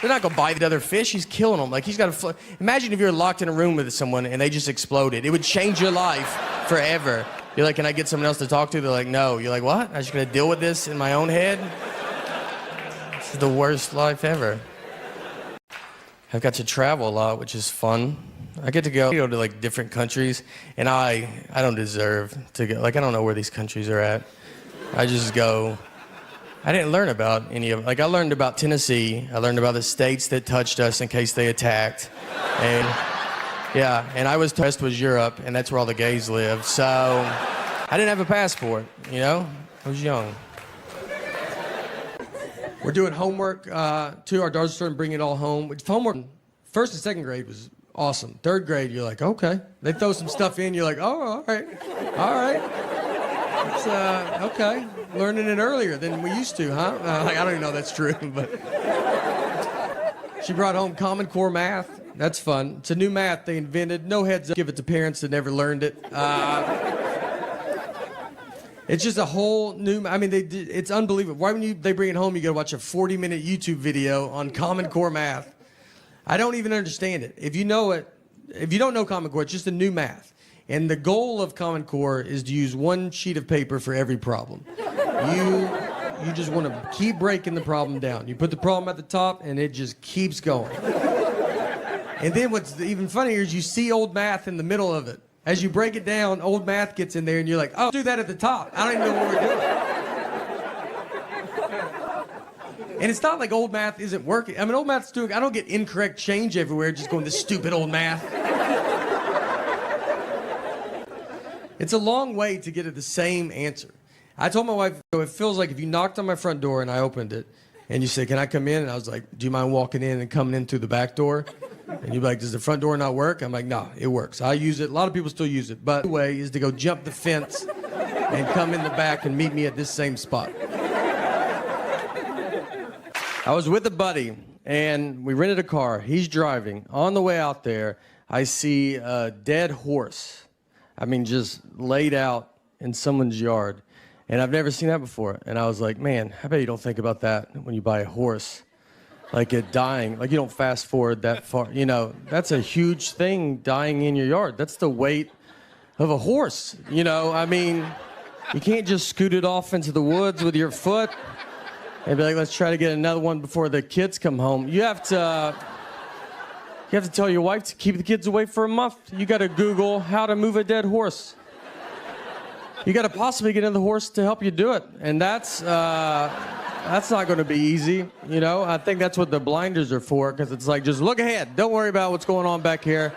They're not gonna bite the other fish. He's killing them. Like, he's got to. Imagine if you're locked in a room with someone and they just exploded. It would change your life forever. You're like, can I get someone else to talk to? They're like, no. You're like, what? I'm just going to deal with this in my own head? This is the worst life ever. I've got to travel a lot, which is fun. I get to go to like different countries, and I don't deserve to go. Like, I don't know where these countries are at. I just go. I didn't learn about any of them. Like, I learned about Tennessee. I learned about the states that touched us in case they attacked. And yeah, and I was told was Europe, and that's where all the gays live. So I didn't have a passport, you know? I was young. We're doing homework, too. Our daughter's starting to bring it all home. Which homework, first and second grade was awesome. Third grade, you're like, okay. They throw some stuff in, you're like, oh, all right. All right. It's, okay. Learning it earlier than we used to, huh? Like, I don't even know if that's true, but... She brought home Common Core math. That's fun. It's a new math they invented. No heads up. Give it to parents that never learned it. It's just a whole new... I mean, it's unbelievable. Why when they bring it home, you got to watch a 40-minute YouTube video on Common Core math? I don't even understand it. If you know it, if you don't know Common Core, it's just a new math. And the goal of Common Core is to use one sheet of paper for every problem. You just want to keep breaking the problem down. You put the problem at the top, and it just keeps going. And then what's even funnier is you see old math in the middle of it. As you break it down, old math gets in there, and you're like, oh, do that at the top. I don't even know what we're doing. And it's not like old math isn't working. I mean, old math's doing... I don't get incorrect change everywhere just going, this stupid old math. It's a long way to get at the same answer. I told my wife, it feels like if you knocked on my front door and I opened it, and you said, can I come in? And I was like, do you mind walking in and coming in through the back door? And you'd be like, does the front door not work? I'm like, no, it works. I use it. A lot of people still use it. But the way is to go jump the fence and come in the back and meet me at this same spot. I was with a buddy, and we rented a car. He's driving. On the way out there, I see a dead horse. I mean, just laid out in someone's yard. And I've never seen that before. And I was like, man, I bet you don't think about that when you buy a horse. Like it dying. Like you don't fast forward that far. You know, that's a huge thing, dying in your yard. That's the weight of a horse. You know, I mean, you can't just scoot it off into the woods with your foot and be like, let's try to get another one before the kids come home. You have to tell your wife to keep the kids away for a month. You got to Google how to move a dead horse. You got to possibly get in the horse to help you do it, and that's not going to be easy. You know, I think that's what the blinders are for, because it's like just look ahead. Don't worry about what's going on back here.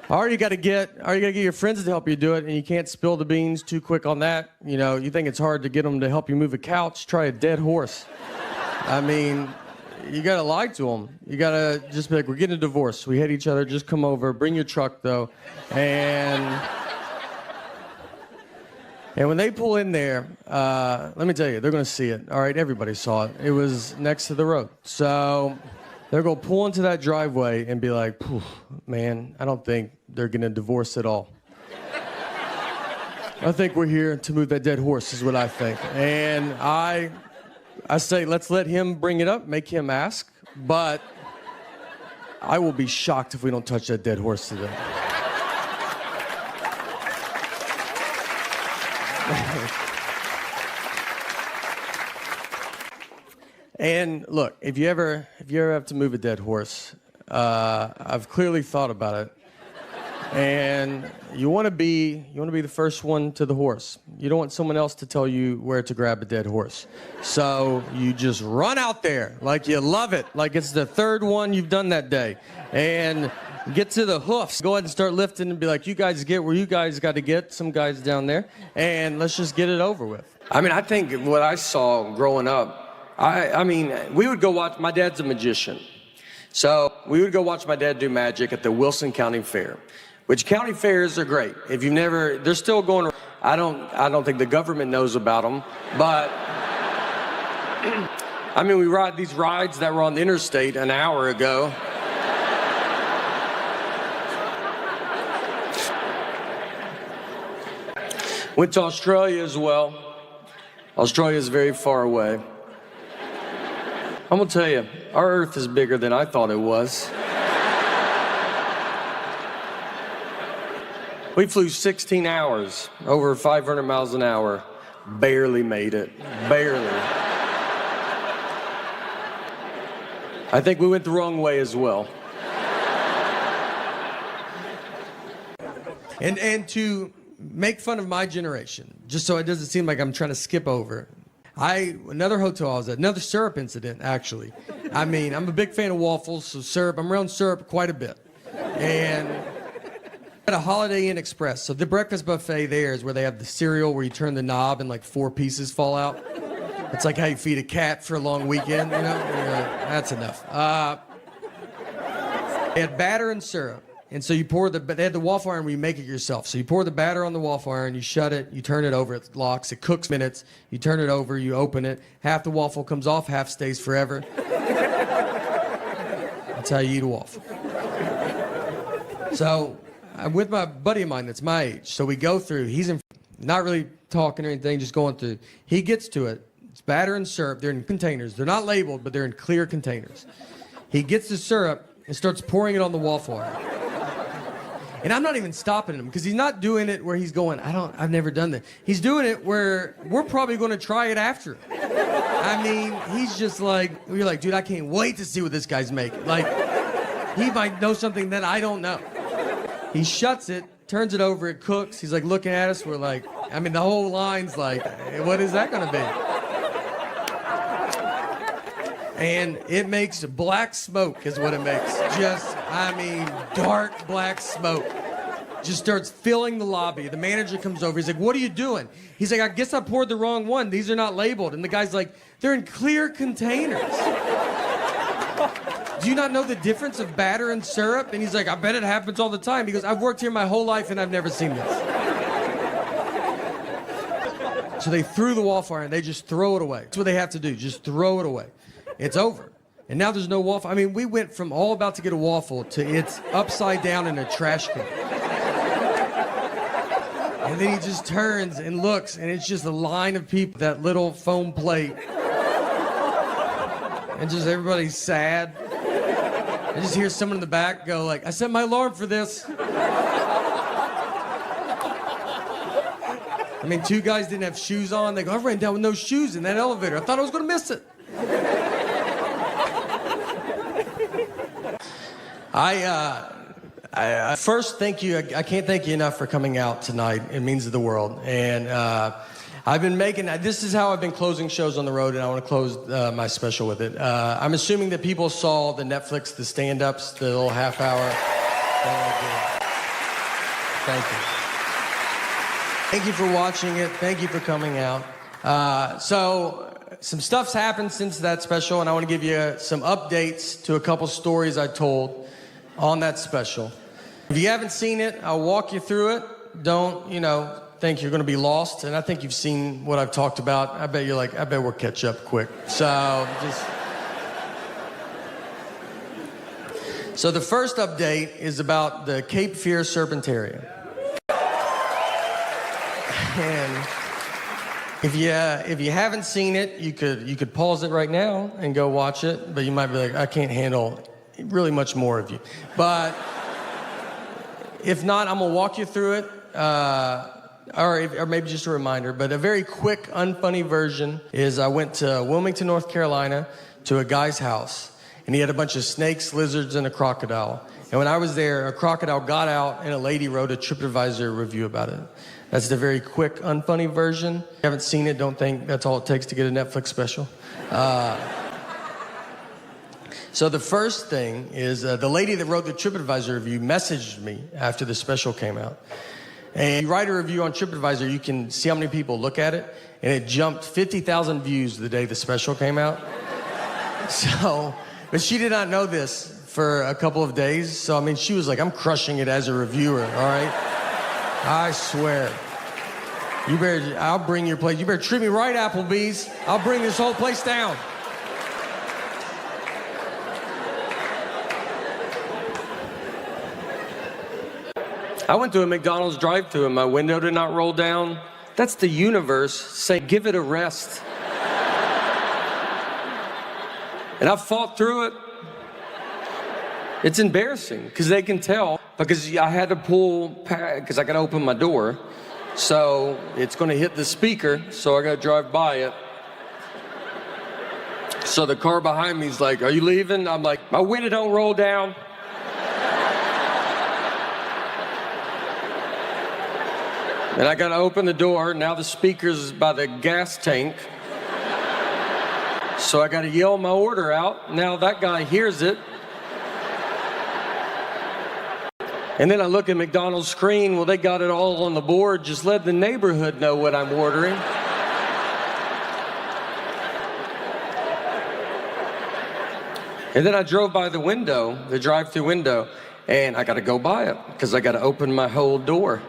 Or you got to get your friends to help you do it, and you can't spill the beans too quick on that. You know, you think it's hard to get them to help you move a couch? Try a dead horse. I mean. You gotta lie to them. You gotta just be like, we're getting a divorce. We hate each other. Just come over. Bring your truck, though. And when they pull in there, let me tell you, they're gonna see it. All right, everybody saw it. It was next to the road. So they're gonna pull into that driveway and be like, man, I don't think they're gonna divorce at all. I think we're here to move that dead horse, is what I think. And I say, let's let him bring it up, make him ask, but I will be shocked if we don't touch that dead horse today. And look, if you ever have to move a dead horse, I've clearly thought about it. And you want to be the first one to the horse. You don't want someone else to tell you where to grab a dead horse. So you just run out there like you love it, like it's the third one you've done that day. And get to the hoofs. Go ahead and start lifting and be like, you guys get where you guys got to get, some guys down there, and let's just get it over with. I mean, I think what I saw growing up, I mean, we would go watch, my dad's a magician. So we would go watch my dad do magic at the Wilson County Fair. Which county fairs are great. If you've never, they're still going. I don't think the government knows about them, but I mean, we ride these rides that were on the interstate an hour ago. Went to Australia as well. Australia is very far away. I'm gonna tell you, our Earth is bigger than I thought it was. We flew 16 hours, over 500 miles an hour. Barely made it. Barely. I think we went the wrong way as well. And to make fun of my generation, just so it doesn't seem like I'm trying to skip over, another hotel I was at, another syrup incident, actually. I mean, I'm a big fan of waffles, so syrup, I'm around syrup quite a bit. And at a Holiday Inn Express, so the breakfast buffet there is where they have the cereal where you turn the knob and like 4 pieces fall out. It's like how you feed a cat for a long weekend, you know? That's enough. They had batter and syrup. And so they had the waffle iron where you make it yourself. So you pour the batter on the waffle iron, you shut it, you turn it over, it locks, it cooks minutes, you turn it over, you open it, half the waffle comes off, half stays forever. That's how you eat a waffle. So I'm with my buddy of mine that's my age. So we go through, he's not really talking or anything, just going through. He gets to it, it's batter and syrup, they're in containers. They're not labeled, but they're in clear containers. He gets the syrup and starts pouring it on the waffle iron. And I'm not even stopping him because he's not doing it where he's going, I've never done that. He's doing it where we're probably going to try it after. I mean, he's just like, you're like, dude, I can't wait to see what this guy's making. Like, he might know something that I don't know. He shuts it, turns it over, it cooks. He's like looking at us. We're like, I mean, the whole line's like, hey, what is that going to be? And it makes black smoke is what it makes. Just, I mean, dark black smoke. Just starts filling the lobby. The manager comes over. He's like, what are you doing? He's like, I guess I poured the wrong one. These are not labeled. And the guy's like, they're in clear containers. Do you not know the difference of batter and syrup? And he's like, I bet it happens all the time. He goes, I've worked here my whole life and I've never seen this. So they threw the waffle iron. They just throw it away. That's what they have to do. Just throw it away. It's over. And now there's no waffle. I mean, we went from all about to get a waffle to it's upside down in a trash can. And then he just turns and looks, and it's just a line of people, that little foam plate. And just everybody's sad. I just hear someone in the back go like, I set my alarm for this. I mean, 2 guys didn't have shoes on. They go, I ran down with no shoes in that elevator. I thought I was going to miss it. First, thank you. I can't thank you enough for coming out tonight. It means the world. And I've been this is how I've been closing shows on the road, and I want to close my special with it. I'm assuming that people saw the Netflix, the stand-ups, the little half hour. Thank you. Thank you for watching it. Thank you for coming out. So some stuff's happened since that special, and I want to give you some updates to a couple stories I told on that special. If you haven't seen it, I'll walk you through it. Don't, think you're going to be lost. And I think you've seen what I've talked about. I bet you're like, I bet we'll catch up quick. So the first update is about the Cape Fear Serpentarium. And if you haven't seen it, you could pause it right now and go watch it. But you might be like, I can't handle really much more of you. But if not, I'm gonna walk you through it, or maybe just a reminder. But a very quick, unfunny version is I went to Wilmington, North Carolina, to a guy's house, and he had a bunch of snakes, lizards, and a crocodile. And when I was there, a crocodile got out, and a lady wrote a TripAdvisor review about it. That's the very quick, unfunny version. If you haven't seen it, don't think that's all it takes to get a Netflix special. So the first thing is the lady that wrote the TripAdvisor review messaged me after the special came out. And you write a review on TripAdvisor, you can see how many people look at it, and it jumped 50,000 views the day the special came out. So, but she did not know this for a couple of days. So, I mean, she was like, I'm crushing it as a reviewer, all right? I swear. I'll bring your place. You better treat me right, Applebee's. I'll bring this whole place down. I went to a McDonald's drive-thru and my window did not roll down. That's the universe saying, give it a rest. And I fought through it. It's embarrassing because they can tell because I had to pull, because I got to open my door. So it's going to hit the speaker, so I got to drive by it. So the car behind me is like, are you leaving? I'm like, my window don't roll down. And I got to open the door. Now the speaker's by the gas tank. So I got to yell my order out. Now that guy hears it. And then I look at McDonald's screen. Well, they got it all on the board. Just let the neighborhood know what I'm ordering. And then I drove by the window, the drive-through window, and I got to go by it because I got to open my whole door.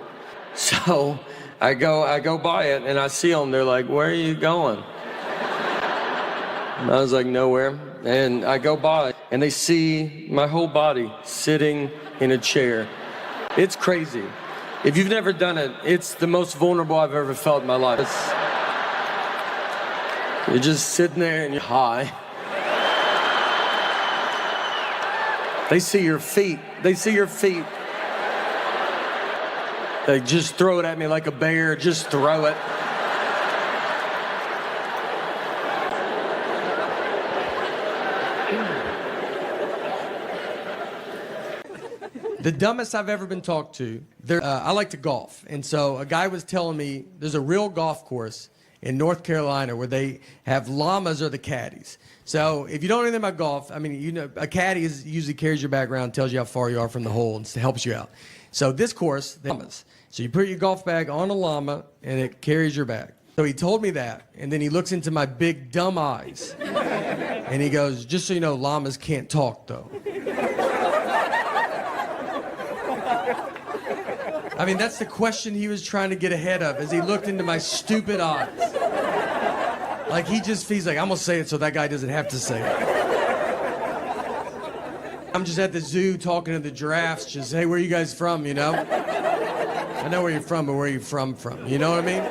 So I go by it, and I see them. They're like, where are you going? And I was like, nowhere. And I go by, and they see my whole body sitting in a chair. It's crazy. If you've never done it, it's the most vulnerable I've ever felt in my life. You're just sitting there and you're high. They see your feet. They see your feet. They just throw it at me like a bear. Just throw it. The dumbest I've ever been talked to, I like to golf. And so a guy was telling me there's a real golf course in North Carolina where they have llamas or the caddies. So if you don't know anything about golf, I mean, you know, a caddy usually carries your bag around, tells you how far you are from the hole, and helps you out. So this course, the llamas. So you put your golf bag on a llama, and it carries your bag. So he told me that, and then he looks into my big dumb eyes, and he goes, just so you know, llamas can't talk, though. I mean, that's the question he was trying to get ahead of as he looked into my stupid eyes. Like, he's like, I'm gonna say it so that guy doesn't have to say it. I'm just at the zoo talking to the giraffes, just, hey, where are you guys from, you know? I know where you're from, but where are you from? You know what I mean?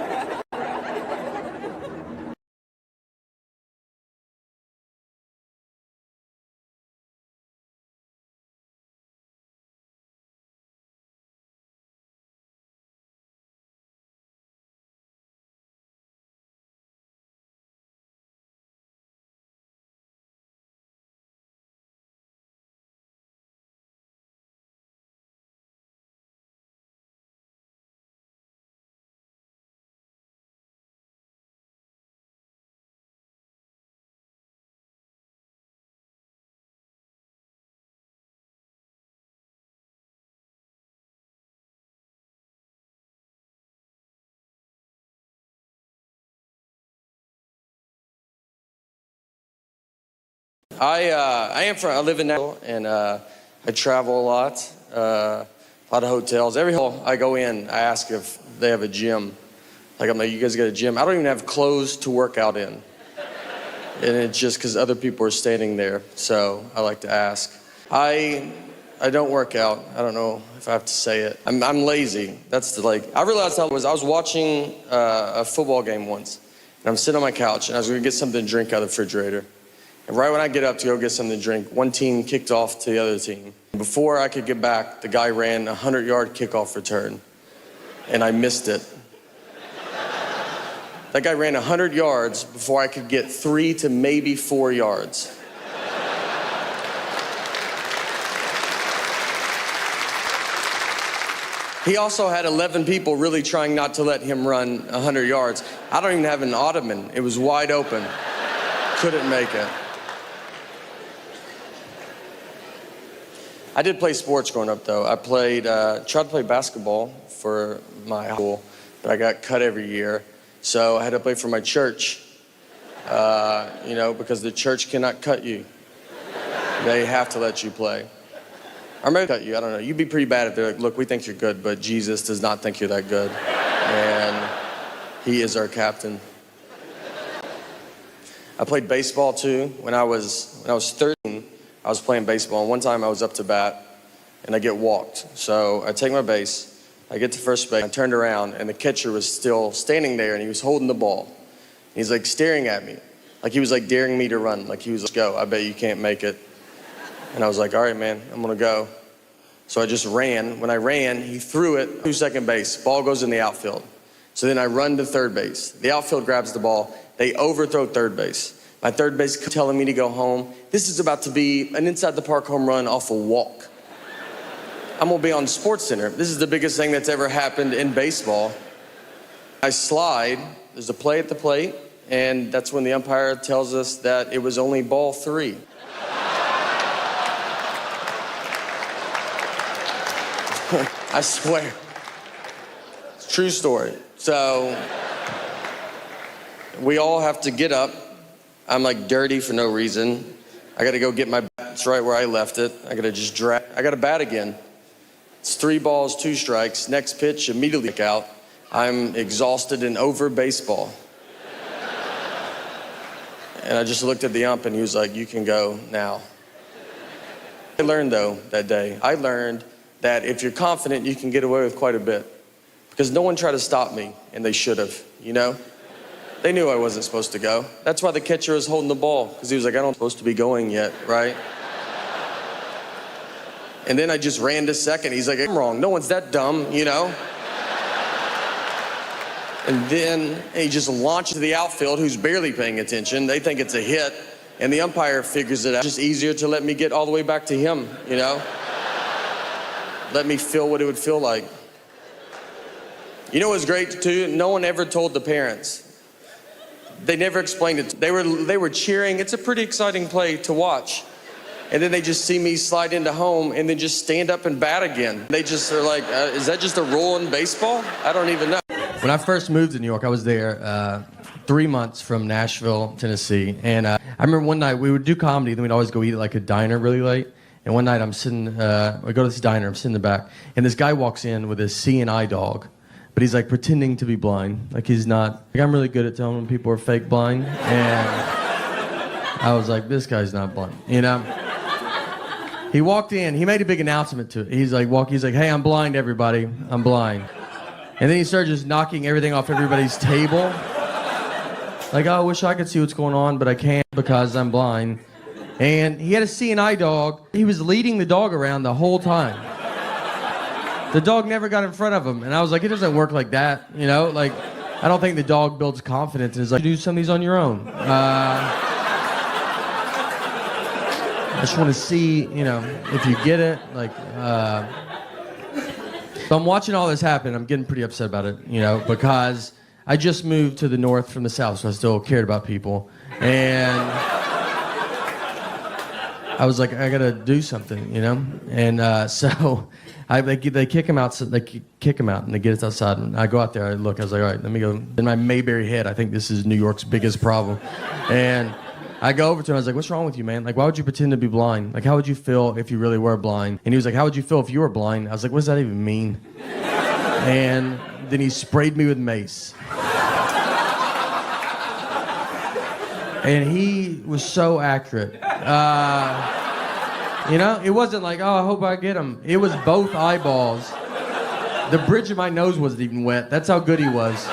I live in Nashville, and I travel a lot of hotels. Every hotel I go in, I ask if they have a gym. Like, I'm like, you guys got a gym? I don't even have clothes to work out in. And it's just because other people are standing there, so I like to ask. I don't work out. I don't know if I have to say it. I'm lazy. I realized I was watching a football game once, and I'm sitting on my couch, and I was going to get something to drink out of the refrigerator. And right when I get up to go get something to drink, one team kicked off to the other team. Before I could get back, the guy ran a 100-yard kickoff return, and I missed it. That guy ran 100 yards before I could get 3 to maybe 4 yards. He also had 11 people really trying not to let him run 100 yards. I don't even have an ottoman. It was wide open. Couldn't make it. I did play sports growing up, though. I tried to play basketball for my school, but I got cut every year. So I had to play for my church, because the church cannot cut you. They have to let you play. Or maybe cut you, I don't know. You'd be pretty bad if they're like, look, we think you're good, but Jesus does not think you're that good. And he is our captain. I played baseball too. When I was 13, I was playing baseball. And one time I was up to bat and I get walked. So I take my base, I get to first base, I turned around and the catcher was still standing there and he was holding the ball. And he's like staring at me, like he was like daring me to run. Like he was like, go, I bet you can't make it. And I was like, all right, man, I'm gonna go. So I just ran. When I ran, he threw it to second base. Ball goes in the outfield. So then I run to third base. The outfield grabs the ball. They overthrow third base. My third base telling me to go home. This is about to be an inside the park home run off a walk. I'm gonna be on SportsCenter. This is the biggest thing that's ever happened in baseball. I slide, there's a play at the plate, and that's when the umpire tells us that it was only ball 3. I swear. It's a true story. So we all have to get up. I'm like dirty for no reason. I gotta go get my bat. It's right where I left it. I gotta just drag. I gotta bat again. It's 3 balls, 2 strikes. Next pitch, immediately out. I'm exhausted and over baseball. And I just looked at the ump and he was like, you can go now. I learned though that day, I learned that if you're confident, you can get away with quite a bit. Because no one tried to stop me, and they should have, you know? They knew I wasn't supposed to go. That's why the catcher was holding the ball, because he was like, I don't supposed to be going yet, right? And then I just ran to second. He's like, I'm wrong. No one's that dumb, you know? And then he just launched to the outfield, who's barely paying attention. They think it's a hit, and the umpire figures it out. It's just easier to let me get all the way back to him, you know? Let me feel what it would feel like. You know what was great too? No one ever told the parents. They never explained it. They were cheering. It's a pretty exciting play to watch. And then they just see me slide into home and then just stand up and bat again. They just are like, is that just a rule in baseball? I don't even know. When I first moved to New York, I was there 3 months from Nashville, Tennessee. And I remember one night we would do comedy, then we'd always go eat at like a diner really late. And one night I'm sitting, I go to this diner, I'm sitting in the back, and this guy walks in with a CNI dog, but he's like pretending to be blind. Like he's not, like I'm really good at telling when people are fake blind. And I was like, this guy's not blind, you know? He walked in, he made a big announcement to it. He's like, hey, I'm blind, everybody, I'm blind. And then he started just knocking everything off everybody's table. Like, oh, I wish I could see what's going on, but I can't because I'm blind. And he had a CNI dog. He was leading the dog around the whole time. The dog never got in front of him. And I was like, it doesn't work like that, you know? Like, I don't think the dog builds confidence and is like, do some of these on your own. I just want to see, you know, if you get it. Like, so I'm watching all this happen. I'm getting pretty upset about it, you know, because I just moved to the north from the south, so I still cared about people. And I was like, I gotta do something, you know. And so they kick him out. So they kick him out, and they get us outside. And I go out there. I look. I was like, all right, let me go. In my Mayberry head, I think this is New York's biggest problem. And I go over to him. I was like, what's wrong with you, man? Like, why would you pretend to be blind? Like, how would you feel if you really were blind? And he was like, how would you feel if you were blind? I was like, what does that even mean? And then he sprayed me with mace. And he was so accurate. You know, it wasn't like, oh, I hope I get him. It was both eyeballs. The bridge of my nose wasn't even wet. That's how good he was.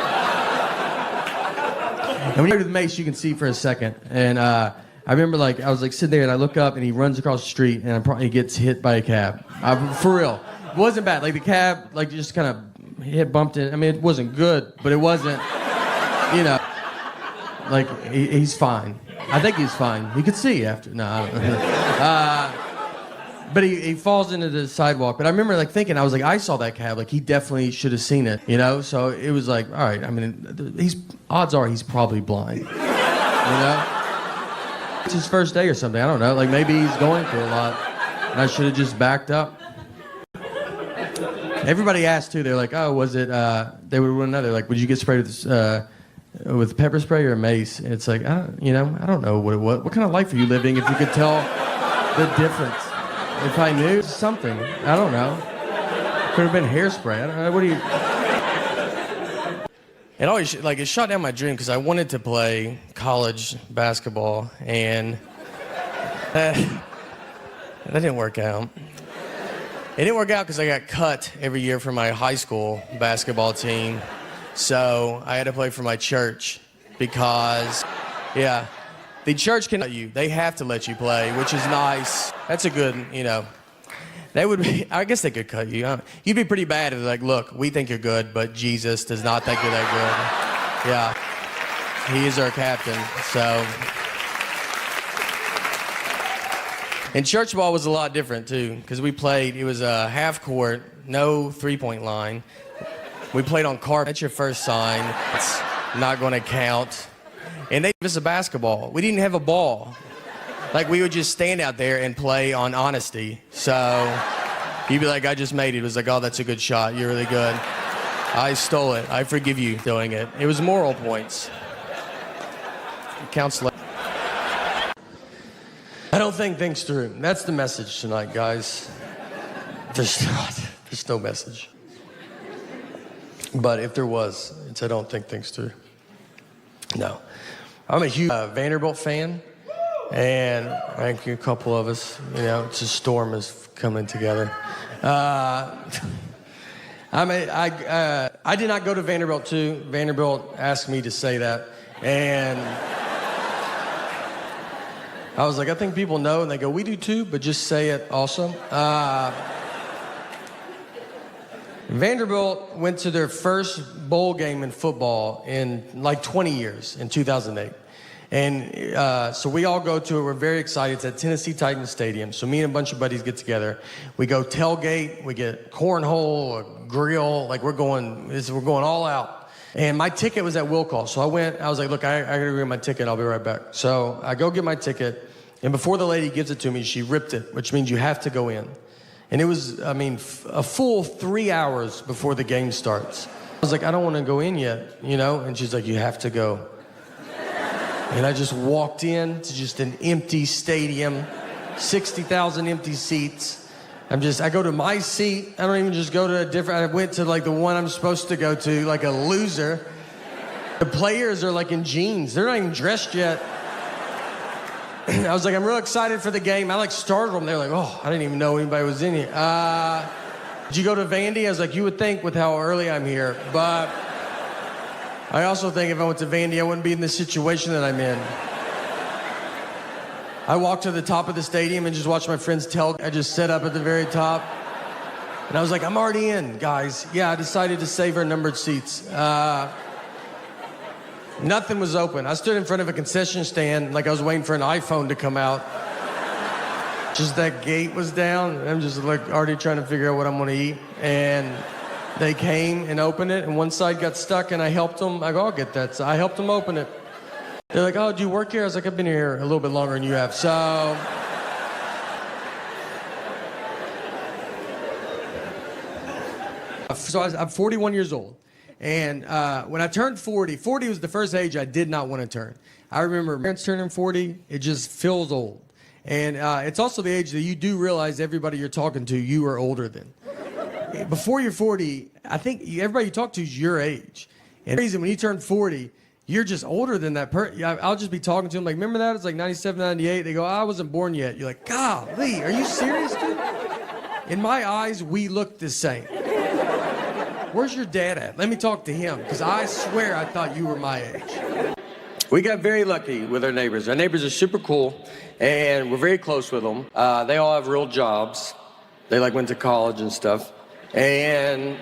And when you go to the mace, you can see for a second. And I remember, like, I was like sitting there, and I look up, and he runs across the street, and he gets hit by a cab. For real, it wasn't bad. Like the cab, like just kind of bumped in. I mean, it wasn't good, but it wasn't, you know. Like, he's fine. I think he's fine. He could see after. No, I don't know. But he falls into the sidewalk. But I remember, like, thinking, I was like, I saw that cab. Like, he definitely should have seen it, you know? So it was like, all right, I mean, odds are he's probably blind, you know? It's his first day or something. I don't know. Like, maybe he's going through a lot. And I should have just backed up. Everybody asked, too. They're like, oh, was it, they would one another. Like, would you get sprayed with pepper spray or mace? And it's like, I don't know what kind of life are you living if you could tell the difference. If I knew something, I don't know. Could have been hairspray. I don't know. What do you? It always it shot down my dream because I wanted to play college basketball, and that didn't work out. It didn't work out because I got cut every year from my high school basketball team. So I had to play for my church because, yeah, the church can let you. They have to let you play, which is nice. That's a good, you know. They would be, I guess they could cut you. You'd be pretty bad if they're like, look, we think you're good, but Jesus does not think you're that good. Yeah. He is our captain, so. And church ball was a lot different, too, because we played, it was a half court, no three-point line. We played on carpet. That's your first sign. It's not going to count. And they gave us a basketball. We didn't have a ball. Like, we would just stand out there and play on honesty. So you'd be like, I just made it. It was like, oh, that's a good shot. You're really good. I stole it. I forgive you doing it. It was moral points. It counts less. I don't think things through. That's the message tonight, guys. There's not. There's no message. But if there was, it's I don't think things through. No. I'm a huge Vanderbilt fan. And I think a couple of us, it's a storm is coming together. I did not go to Vanderbilt too. Vanderbilt asked me to say that. And I was like, I think people know. And they go, we do too, but just say it also. Vanderbilt went to their first bowl game in football in like 20 years, in 2008. And so we all go to it. We're very excited. It's at Tennessee Titans Stadium. So me and a bunch of buddies get together. We go tailgate. We get cornhole, a grill. Like we're going all out. And my ticket was at will call. So I was like, look, I got to get my ticket. I'll be right back. So I go get my ticket. And before the lady gives it to me, she ripped it, which means you have to go in. And it was, a full 3 hours before the game starts. I was like, I don't want to go in yet, And she's like, you have to go. And I just walked in to just an empty stadium, 60,000 empty seats. I go to my seat. I don't even just go to I went to like the one I'm supposed to go to, like a loser. The players are like in jeans. They're not even dressed yet. I was like, I'm real excited for the game. I like startled them. They're like, oh, I didn't even know anybody was in here. Did you go to Vandy? I was like, you would think with how early I'm here, but I also think if I went to Vandy, I wouldn't be in the situation that I'm in. I walked to the top of the stadium and just watched my friends tell. I just sat up at the very top. And I was like, I'm already in, guys. Yeah, I decided to save our numbered seats. Nothing was open. I stood in front of a concession stand like I was waiting for an iPhone to come out. Just that gate was down. I'm just like already trying to figure out what I'm going to eat. And they came and opened it, and one side got stuck, and I helped them. I go, I'll get that. So I helped them open it. They're like, oh, do you work here? I was like, I've been here a little bit longer than you have. So I'm 41 years old. And when I turned 40 was the first age I did not want to turn. I remember my parents turning 40, it just feels old. And it's also the age that you do realize everybody you're talking to, you are older than. Before you're 40, I think everybody you talk to is your age. And the reason when you turn 40, you're just older than that person. I'll just be talking to them like, remember that? It's like 97, 98. They go, I wasn't born yet. You're like, golly, are you serious, dude? In my eyes, we look the same. Where's your dad at? Let me talk to him, because I swear I thought you were my age. We got very lucky with our neighbors. Our neighbors are super cool, and we're very close with them. They all have real jobs. They went to college and stuff. And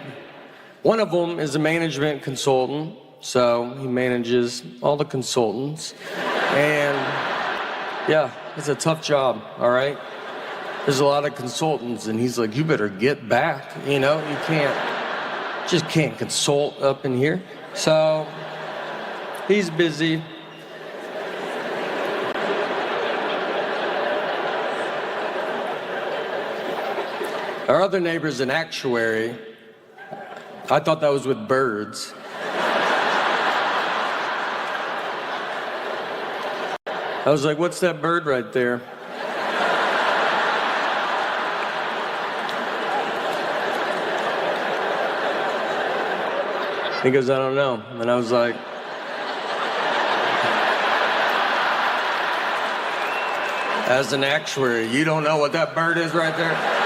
one of them is a management consultant, so he manages all the consultants. And yeah, it's a tough job, all right? There's a lot of consultants, and he's like, you better get back, you just can't consult up in here. So he's busy. Our other neighbor's an actuary. I thought that was with birds. I was like, what's that bird right there? He goes, I don't know. And I was like, as an actuary, you don't know what that bird is right there?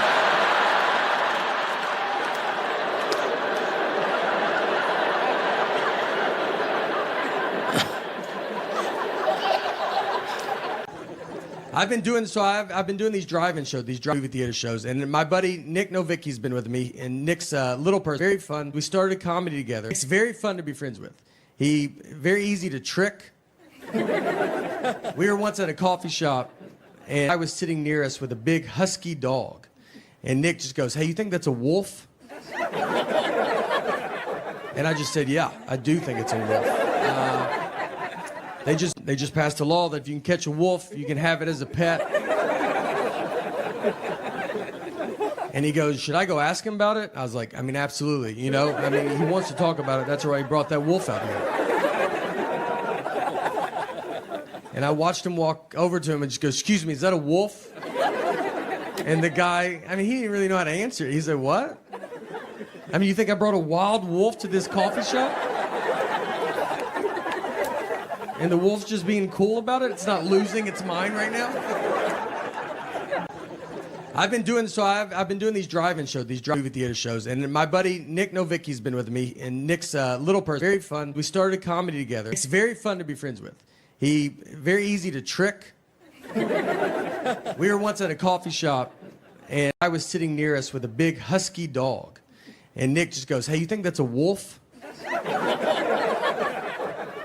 I've been doing these drive-in shows, these movie theater shows, and my buddy Nick Novicki's been with me, and Nick's a little person, very fun. We started comedy together. It's very fun to be friends with. He very easy to trick. We were once at a coffee shop, and I was sitting near us with a big husky dog, and Nick just goes, "Hey, you think that's a wolf?" And I just said, "Yeah, I do think it's a wolf." They just passed a law that if you can catch a wolf, you can have it as a pet. And he goes, "Should I go ask him about it?" I was like, "I mean, absolutely. You know, I mean, he wants to talk about it. That's why he brought that wolf out here." And I watched him walk over to him and just go, "Excuse me, is that a wolf?" And the guy, I mean, he didn't really know how to answer it. He said, "What? I mean, you think I brought a wild wolf to this coffee shop? And the wolf's just being cool about it? It's not losing its mind right now?" I've been doing these drive-in shows, these movie theater shows, and my buddy Nick Novicki's been with me, and Nick's a little person, very fun. We started comedy together. It's very fun to be friends with. He very easy to trick. We were once at a coffee shop, and I was sitting near us with a big husky dog, and Nick just goes, "Hey, you think that's a wolf?"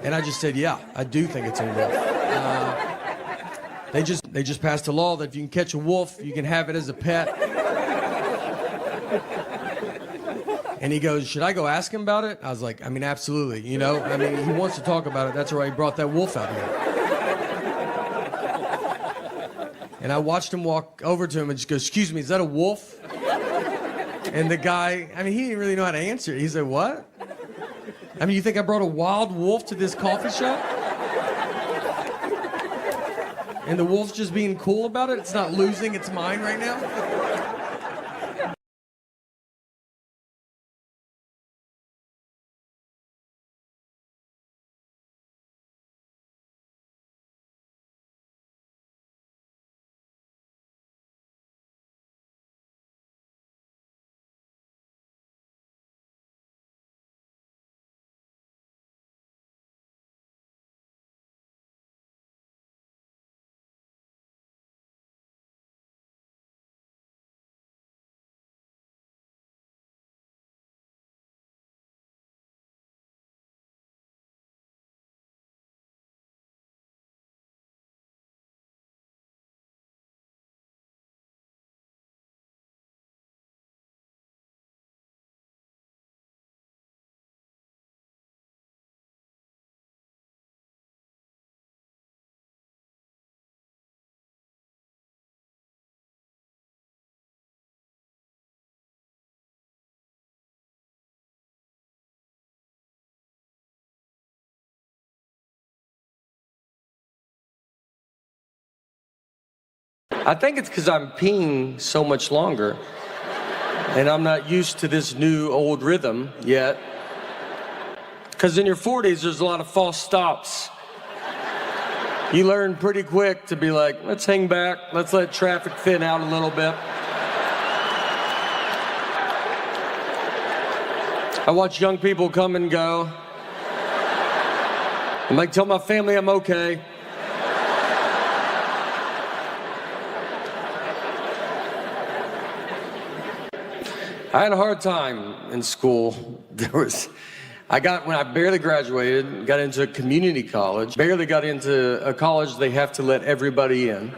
And I just said, "Yeah, I do think it's a wolf." They just passed a law that if you can catch a wolf, you can have it as a pet. And he goes, "Should I go ask him about it?" I was like, "I mean, absolutely. You know, I mean, he wants to talk about it. That's why he brought that wolf out here." And I watched him walk over to him and just go, "Excuse me, is that a wolf?" And the guy, I mean, he didn't really know how to answer it. He said, "What? I mean, you think I brought a wild wolf to this coffee shop? And the wolf's just being cool about it? It's not losing its mind right now?" I think it's because I'm peeing so much longer, and I'm not used to this new old rhythm yet. Because in your 40s, there's a lot of false stops. You learn pretty quick to be like, let's hang back, let's let traffic thin out a little bit. I watch young people come and go. I'm like, tell my family I'm okay. I had a hard time in school. When I barely graduated, got into a community college, barely got into a college they have to let everybody in.